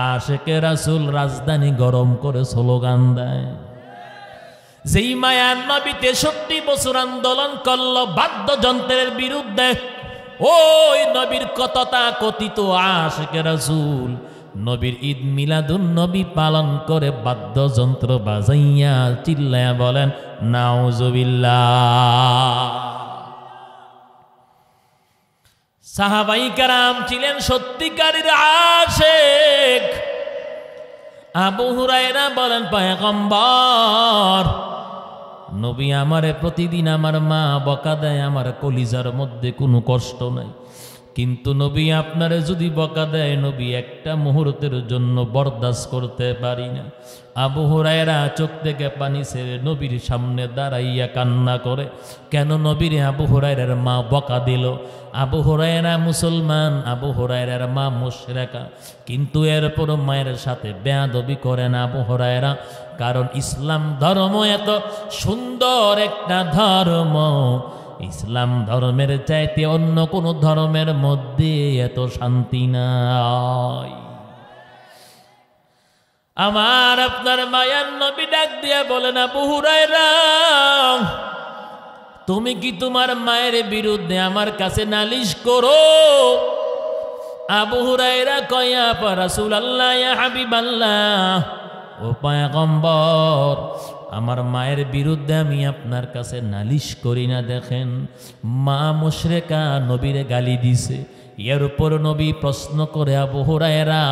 আশেকে রাসূল রাজধানী গরম করে স্লোগান দেয়। যেই মায়ার নবী 63 বছর আন্দোলন করলো বাদ্যযন্ত্রের বিরুদ্ধে, ওই নবীর কতটা কথিত আশেকে রাসূল নবীর ঈদ মিলাদুন নবী পালন করে বাদ্যযন্ত্র বাজাইয়া চিল্লায়া বলেন নাউজুবিল্লাহ। সাহাবাই কারাম ছিলেন সত্যিকারের আশেক। আবু হুরায়রা বলেন, পয়গম্বর, নবী আমারে প্রতিদিন আমার মা বকা দেয়, আমার কলিজার মধ্যে কোনো কষ্ট নাই, কিন্তু নবী আপনারে যদি বকা দেয় নবী একটা মুহূর্তের জন্য বরদাস্ত করতে পারি না। আবু হুরায়রা চোখ থেকে পানি ছেড়ে নবীর সামনে দাঁড়াইয়া কান্না করে, কেন নবীরে আবু হুরায়রার মা বকা দিল? আবু হুরায়রা মুসলমান, আবু হুরায়রার মা মুশরিকা, কিন্তু এরপর মায়ের সাথে বেয়াদবি করেন আবু হুরায়রা, কারণ ইসলাম ধর্ম এত সুন্দর একটা ধর্ম, ইসলাম ধর্মের চাইতে অন্য কোন ধর্মের মধ্যে এত শান্তি নাই। আমার আপনার মায়ার নবী ডাক দিয়া বলেন, আবু হুরায়রা, তুমি কি তোমার মায়ের বিরুদ্ধে আমার কাছে নালিশ করো? আবু হুরায়রা কয়, ইয়া রাসূলুল্লাহ, ইয়া হাবিবাল্লাহ, ও পয়গম্বর, আমার মায়ের বিরুদ্ধে আমি আপনার কাছে নালিশ করি না। দেখেন মা মুশরিকা নবীরে গালি দিছে, এর উপর নবী প্রশ্ন করে আবু হুরায়রা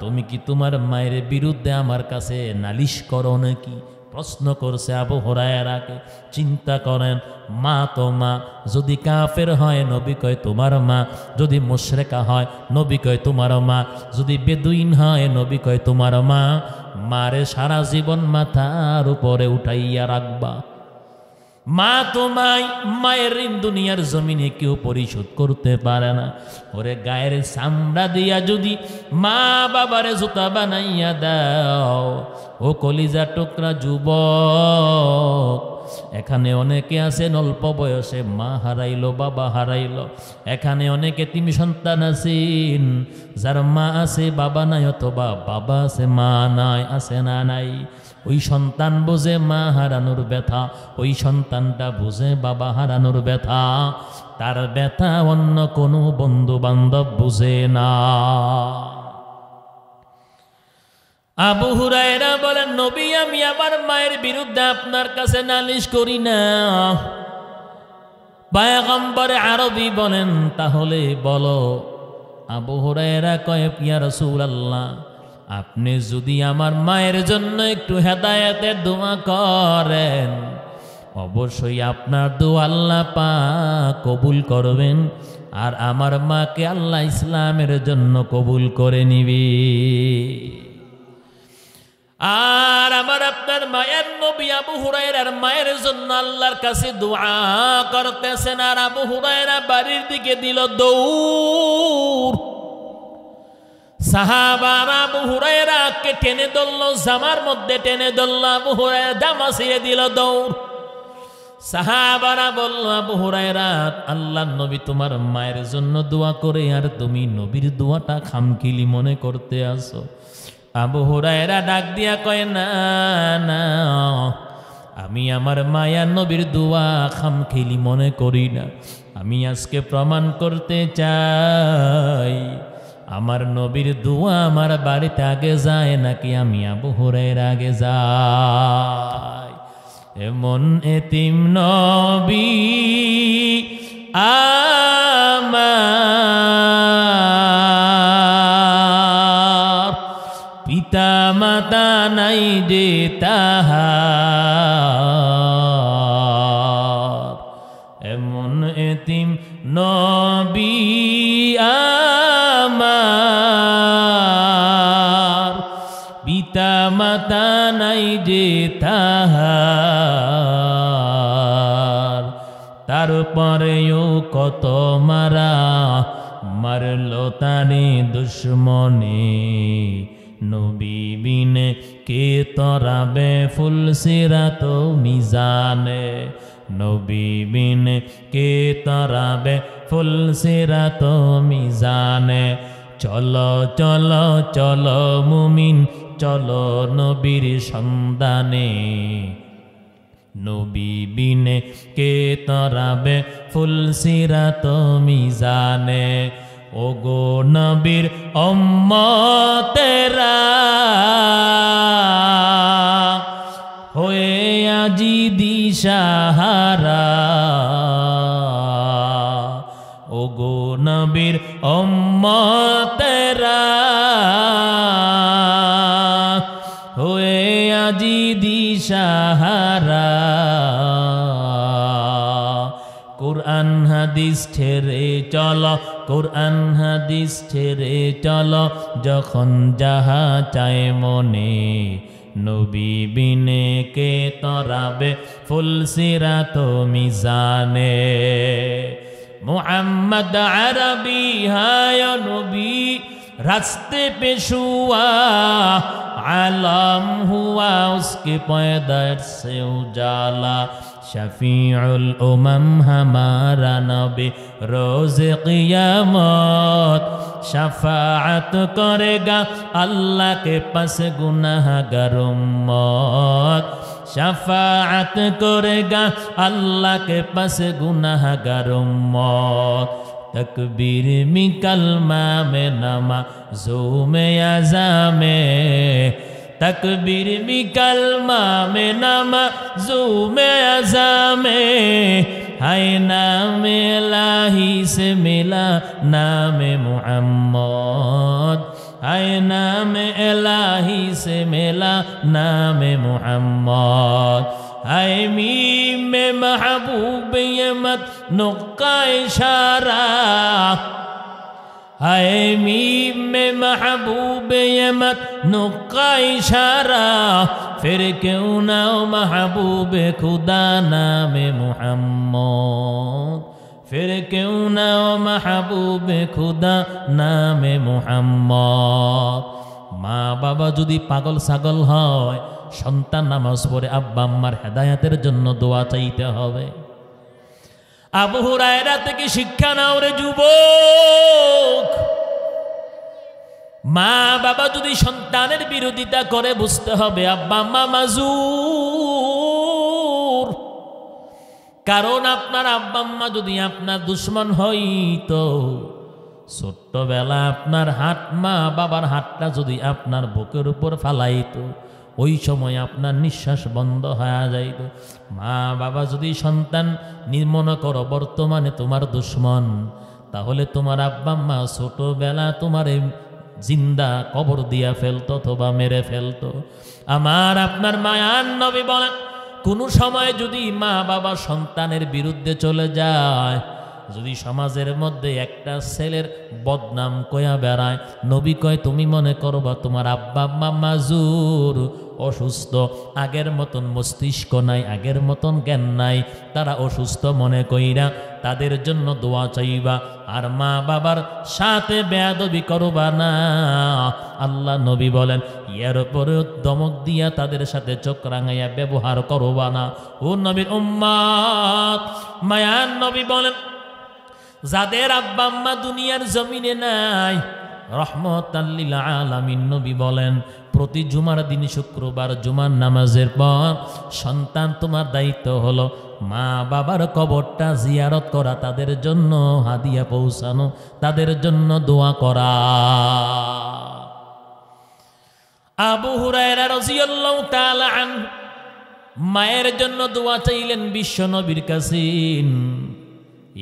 তুমি কি তোমার মায়ের বিরুদ্ধে আমার কাছে নালিশ করো নাকি? প্রশ্ন করছে আবু হুরায়রাকে। চিন্তা করেন, মা তো মা, যদি কাফের হয় নবী কয় তোমার মা, যদি মুশরিকা হয় নবী কয় তোমার মা, যদি বেদুইন হয় নবী কয় তোমার মা। মারে সারা জীবন মাথার উপরে উঠাইয়া রাখবা। মা তো মাই, মায়ের ঋণ দুনিয়ার জমিনে কেউ পরিশোধ করতে পারে না। ওরে গায়ের চামড়া দিয়া যদি মা বাবারে জুতা বানাইয়া দাও, ও কলিজা টুকরা যুবক, এখানে অনেকে আছেন অল্প বয়সে মা হারাইলো, বাবা হারাইলো। এখানে অনেকে তিমি সন্তান আছেন যার মা আছে বাবা নাই, অথবা বাবা আছে মা নাই। আছে না নাই? ওই সন্তান বোঝে মা হারানোর ব্যথা, ওই সন্তানটা বুঝে বাবা হারানোর ব্যথা। তার ব্যথা অন্য কোনো বন্ধু বান্ধব বুঝে না। আবু হুরায়রা বলেন নবী আমি আমার মায়ের বিরুদ্ধে আপনার কাছে নালিশ করি না। পয়গম্বর আরবি বলেন তাহলে বলো। আবু হুরায়রা কয় ইয়া রাসূলুল্লাহ আপনি যদি আমার মায়ের জন্য একটু হেদায়েতের দোয়া করেন, অবশ্যই আপনার দোয়া আল্লাহ পাক কবুল করবেন, আর আমার মাকে আল্লাহ ইসলামের জন্য কবুল করে নিবে। আর আমার আপনার মায়ের নবী আবু হুরায়রার মায়ের জন্য আল্লাহর কাছে দোয়া করতেছেন, আর আবু হুরায়রা বাড়ির দিকে দিল দৌড়। সাহাবারা আবু হুরায়রাকে টেনে ধরল, জামার মধ্যে টেনে ধরল, আবু হুরায়রা জামা ছিঁড়ে দিল দৌড়। সাহাবারা বলল আবু হুরায়রা আল্লাহর নবী তোমার মায়ের জন্য দোয়া করে, আর তুমি নবীর দোয়াটা খামখিলি মনে করতে আসো। আবু হুরায়রা ডাক দিয়া কয় না না, আমি আমার মায়ার নবীর দোয়া খামখিলি মনে করি না। আমি আজকে প্রমাণ করতে চাই আমার নবীর দোয়া আমার বাড়িতে আগে যায় নাকি আমি আবু হুরায়রা আগে যাই। এমন এতিম নবী আমার, পিতা মাতা নাই যে তাহার। এমন এতিম নবী আমার, পিতা মাতা নাই যে তাহার। তারপরেও কত মারা মারলো তারে দুশ্মনে, নবী বিনে কে তরাবে ফুল সিরাত মিজানে। নবী বিনে কে তরাবে ফুল সিরাত মিজানে। চলো চলো চলো মুমিন চলো নবীর সন্ধানে, নবী বিনে কে তরাবে ফুল সিরাত মিজানে। ওগো নবীর উম্মতেরা হয়ে আজি দিশাহারা, ওগো নবীর উম্মতেরা হয়ে আজি দিশাহারা। কুরআন হাদিস ছেড়ে চলো, কুরআন হাদিস ছেড়ে চলো, যখন যাহা চায় মনে, নবী বিনে কে তরাবে ফুল সিরাত মিজানে। মুহাম্মদ আরবি হায় নবী रास्ते पे शुआ आलम हुआ उसके पैदर से उजाला। शफीउल उमम हमारा नबी रोज़ क़ियामत शफाअत करेगा अल्लाह के पास गुनाहगार उम्मत। शफाअत करेगा अल्लाह के पास गुनाहगार उम्मत। तकबीर में कलमा में नमाज़ों में अज़ा में तकबीर भी कलमा में नमाज़ों में अज़ा में हाय नाम इलाही से मिला नाम मुहम्मद हाय नाम इलाही से मिला नाम मुहम्मद हाय मीम में महबूब यमत नुक्ता इशारा हाय मीम में महबूब यमत नुक्ता इशारा फिर क्यों ना महबूब खुदा नाम मुहम्मद फिर क्यों ना महबूब खुदा नाम मुहम्मद। মা বাবা যদি পাগল ছাগল হয় সন্তান নামাজ পড়ে আব্বা আম্মার হেদায়েতের জন্য দোয়া চাইতে হবে। আবু হুরায়রা থেকে শিক্ষা নাও রে যুবক, মা বাবা যদি সন্তানের বিরোধিতা করে বুঝতে হবে আব্বা আম্মা মাজুর। কারণ আপনার আব্বা আম্মা যদি আপনার দুশ্মন হইতো, ছোট্টবেলা আপনার হাত মা বাবার হাতটা যদি আপনার বুকের উপর ফালাইতো, ওই সময় আপনার নিঃশ্বাস বন্ধ হয়ে যাইত। মা বাবা যদি সন্তান মনে করো বর্তমানে তোমার দুশ্মন, তাহলে তোমার আব্বা আম্মা ছোটবেলা তোমার জিন্দা কবর দিয়া ফেলতো অথবা মেরে ফেলতো। আমার আপনার মায়ার নবী বলেন, কোনো সময় যদি মা বাবা সন্তানের বিরুদ্ধে চলে যায়, যদি সমাজের মধ্যে একটা ছেলের বদনাম কয়া বেড়ায়, নবী কয় তুমি মনে করবা তোমার আব্বা আম্মা মাজুর, অসুস্থ, আগের মতন মস্তিষ্ক নাই, আগের মতন জ্ঞান নাই, তারা অসুস্থ মনে কইরা তাদের জন্য দোয়া চাইবা। আর মা বাবার সাথে বেয়াদবি করবা না। আল্লাহ নবী বলেন এর উপরেও দমক দিয়া তাদের সাথে চোখ রাঙাইয়া ব্যবহার করবা না। ও নবীর উম্মত, মায়ার নবী বলেন যাদের আব্বা আম্মা দুনিয়ার জমিনে নাই, রহমতাল লিল আলামিন নবী বলেন প্রতি জুমার দিন শুক্রবার জুমার নামাজের পর সন্তান তোমার দায়িত্ব হলো মা বাবার কবরটা জিয়ারত করা, তাদের জন্য হাদিয়া পৌঁছানো, তাদের জন্য দোয়া করা। আবু হুরায়রা রাদিয়াল্লাহু তাআলা আনহু মায়ের জন্য দোয়া চাইলেন বিশ্ব নবীর কাছে,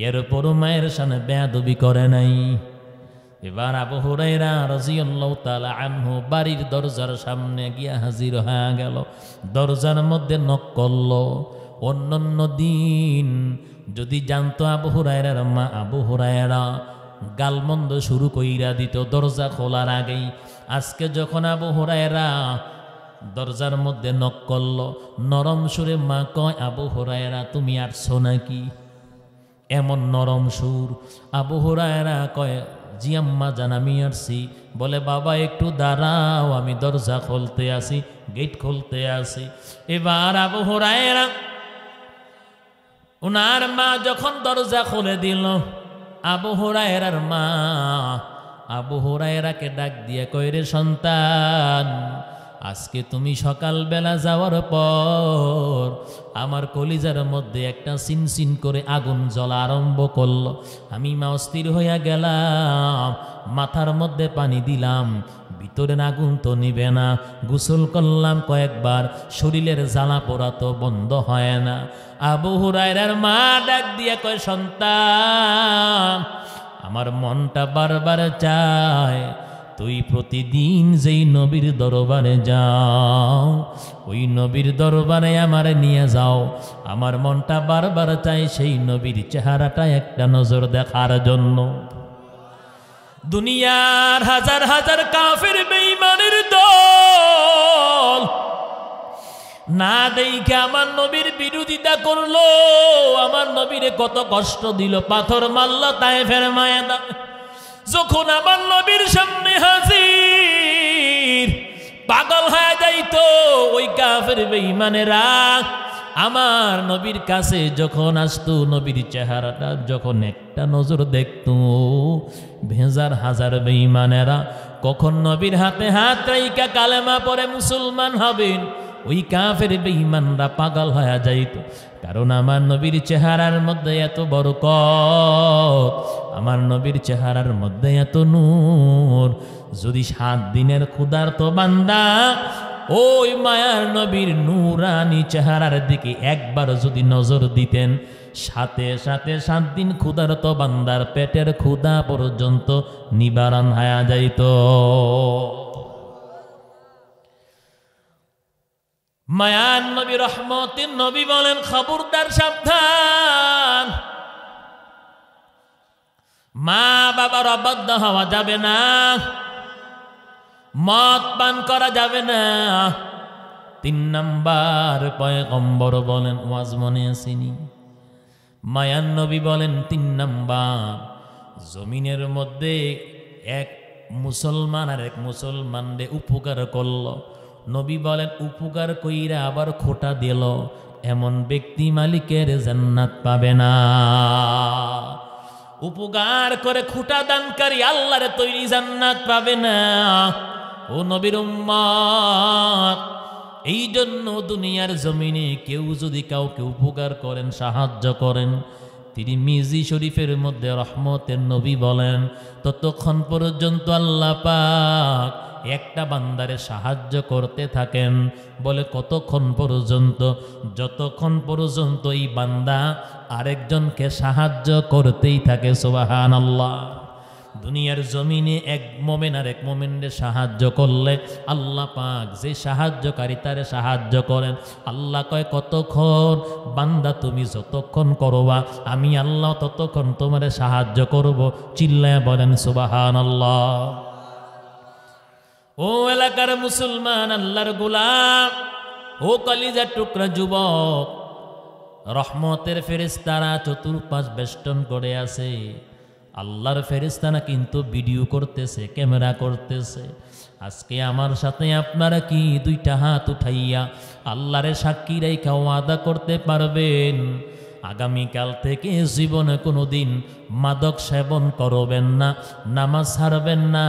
এরপরও মায়ের সামনে বেয়াদবি করে নাই। এবার আবু হুরায়রা রাদিয়াল্লাহু তাআলা আনহু বাড়ির দরজার সামনে গিয়া হাজির হয়ে গেল, দরজার মধ্যে নক করল। অন্যান্য দিন যদি জানতো আবু হুরায়রার মা আবু হুরায়রা গালমন্দ শুরু কইরা দিত দরজা খোলার আগেই। আজকে যখন আবু হুরায়রা দরজার মধ্যে নক করল, নরম সুরে মা কয় আবু হুরায়রা তুমি আসছো নাকি? এমন নরম সুর। আবু হুরায়রা কয় জি আম্মা জান আমি আসছি। বলে বাবা একটু দাঁড়াও, আমি দরজা খুলতে আসি, গেট খুলতে আসি। এবার আবু হুরায়রা ওনার মা যখন দরজা খুলে দিল, আবু হুরায়রার মা আবু হুরায়রাকে ডাক দিয়ে কয় রে সন্তান, আজকে তুমি সকালবেলা যাওয়ার পর আমার কলিজার মধ্যে একটা সিনসিন করে আগুন জ্বলা আরম্ভ করলো। আমি মা অস্থির হইয়া গেলাম, মাথার মধ্যে পানি দিলাম, ভিতরের আগুন তো নিবে না। গোসল করলাম কয়েকবার, শরীরের জ্বালা পোড়া তো বন্ধ হয় না। আবু হুরায়রার মা ডাক দিয়ে কয় সন্তান, আমার মনটা বারবার চায় তুই প্রতিদিন যেই নবীর দরবারে যাও, ওই নবীর দরবারে আমার নিয়ে যাও। আমার মনটা বারবার চাই সেই নবীর চেহারাটা একটা নজর দেখার জন্য। দুনিয়ার হাজার হাজার কাফের বেঈমানের দল না দেখে আমার নবীর বিরোধিতা করলো, আমার নবীরে কত কষ্ট দিল, পাথর মারল তায়েফের ময়দানে। যখন আমার নবীর সামনে হাজির পাগল হয়ে যাইতো ওই কাফের বেঈমানেরা। আমার নবীর কাছে যখন আসতো, নবীর চেহারাটা যখন একটা নজর দেখতো, ভেজার হাজার বেঈমানেরা কখন নবীর হাতে হাত রাইখা কালেমা পড়ে মুসলমান হবেন, ওই কাফের বেঈমানরা পাগল হয়ে যাইতো। কারণ আমার নবীর চেহারার মধ্যে এত বরকত, আমার নবীর চেহারার মধ্যে এত নূর। যদি 7 দিনের ক্ষুধার্ত বান্দা ওই মায়ার নবীর নূরানি চেহারার দিকে একবার যদি নজর দিতেন, সাথে সাথে 7 দিন ক্ষুধারত বান্দার পেটের ক্ষুধা পর্যন্ত নিবারণ হয়ে যাইত। মায়ার নবী রহমতের নবী বলেন, খবরদার সাবধান, মা বাবার অবাধ্য হওয়া যাবে না, মদ পান করা যাবে না। 3 নাম্বার পয়গম্বর বলেন, ওয়াজ মনে আসেনি? মায়ার নবী বলেন 3 নাম্বার, জমিনের মধ্যে এক মুসলমান আর এক মুসলমানরে উপকার করল, নবী বলেন উপকার কইরা আবার খোটা দিল, এমন ব্যক্তি মালিকের জান্নাত পাবে না। উপকার করে খোটা দানকারী আল্লাহর তৈরি জান্নাত পাবে না। ও নবীর উম্মত, এই জন্য দুনিয়ার জমিনে কেউ যদি কাউকে উপকার করেন, সাহায্য করেন, তিরমিজি শরীফের মধ্যে রহমতের নবী বলেন, ততক্ষণ পর্যন্ত আল্লাহ পাক একটা বান্দারে সাহায্য করতে থাকেন। বলে কতক্ষণ পর্যন্ত? যতক্ষণ পর্যন্ত এই বান্দা আরেকজনকে সাহায্য করতেই থাকে। সুবহানাল্লাহ। দুনিয়ার জমিনে এক মোমেন আর এক মোমেনরে সাহায্য করলে আল্লাহ পাক যে সাহায্যকারী তারে সাহায্য করেন। আল্লাহ কয় কতক্ষণ? বান্দা তুমি যতক্ষণ করবা আমি আল্লাহ ততক্ষণ তোমারে সাহায্য করব। চিল্লায় বলেন সুবহানাল্লাহ। ও এলাকার মুসলমান, আল্লাহর গোলাম, ও কলিজার টুকরা যুবক, রহমতের ফেরেশতারা চতুর্পাশ বেষ্টন করে আছে। আল্লাহর ফেরেশতারা কিন্তু ভিডিও করতেছে, ক্যামেরা করতেছে। আজকে আমার সাথে আপনারা কি 2টা হাত উঠাইয়া আল্লাহরে সাক্ষী রেখা ওয়াদা করতে পারবেন আগামীকাল থেকে জীবনে কোনোদিন মাদক সেবন করবেন না, নামাজ ছাড়বেন না,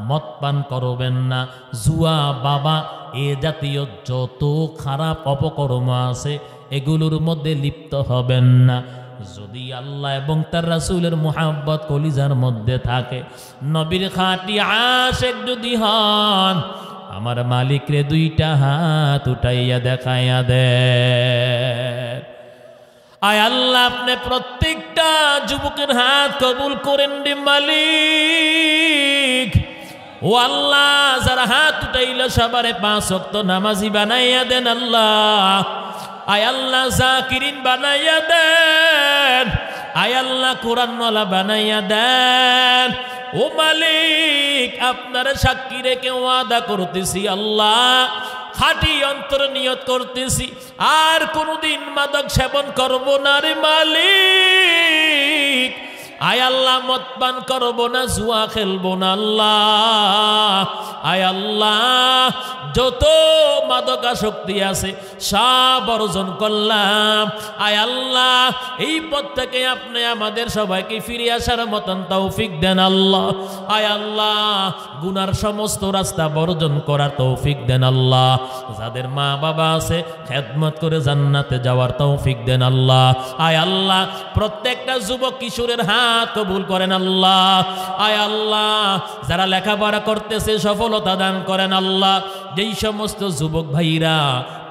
মদ পান করবেন না, জুয়া, বাবা, এ জাতীয় যত খারাপ অপকর্ম আছে এগুলোর মধ্যে লিপ্ত হবেন না। যদি আল্লাহ এবং তার রাসূলের মুহাব্বত কলিজার মধ্যে থাকে, নবীর খাঁটি আশিক যদি হন, আমার মালিকরে 2টা হাত উঠাইয়া দেখাইয়া দেন। আয় আল্লাহ, আপনি প্রত্যেকটা যুবকের হাত কবুল করেন রে মালিক। ও আল্লাহ, যারা হাত উঠাইল সবারে 5 ওয়াক্ত নামাজি বানাইয়া দেন আল্লাহ। আয় আল্লাহ, জাকিরিন বানাইয়া দেন। আয় আল্লাহ, কোরআনওয়ালা বানাইয়া দেন। ও মালিক, আপনার সাক্ষী রেখে ওয়াদা করতেছি আল্লাহ, খাঁটি অন্তর নিয়ত করতেছি আর কোনোদিন মাদক সেবন করব না রে মালিক। আয় আল্লাহ, মদ পান করব না, জুয়া খেলবো না আল্লাহ। আয় আল্লাহ, যত মাদকাসক্তি আছে সব বর্জন করলাম। আয় আল্লাহ, এই পথ থেকে আপনি আমাদের সবাইকে ফিরে আসার মতন তৌফিক দেন আল্লাহ। আয় আল্লাহ, গুনার সমস্ত রাস্তা বর্জন করার তৌফিক দেন আল্লাহ। যাদের মা বাবা আছে খেদমত করে জান্নাতে যাওয়ার তৌফিক দেন আল্লাহ। আয় আল্লাহ, প্রত্যেকটা যুবক কিশোরের হাত কবুল করেন আল্লাহ। আয় আল্লাহ, যারা লেখাপড়া করতেছে সফলতা দান করেন আল্লাহ। যেই সমস্ত যুবক ভাইরা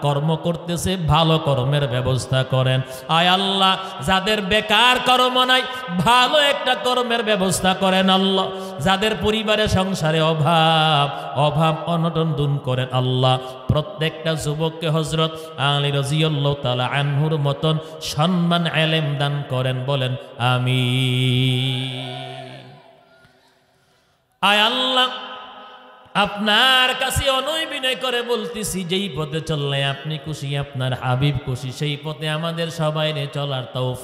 কর্ম করতেছে ভালো কর্মের ব্যবস্থা করেন। আয় আল্লাহ, যাদের বেকার কর্ম নাই ভালো একটা কর্মের ব্যবস্থা করেন আল্লাহ। যাদের পরিবারে সংসারে অভাব অনটন দূর করেন আল্লাহ। প্রত্যেকটা যুবককে হযরত আলী রাদিয়াল্লাহু তাআলা আনহুর মতন সম্মান ইলম দান করেন, বলেন আমিন। আয় আল্লাহ, আপনার কাছে অনুনয় বিনয় করে বলতেছি, যেই পথে চললে আপনি খুশি, আপনার হাবিব খুশি, সেই পথে আমাদের সবাইরে চলার তৌফিক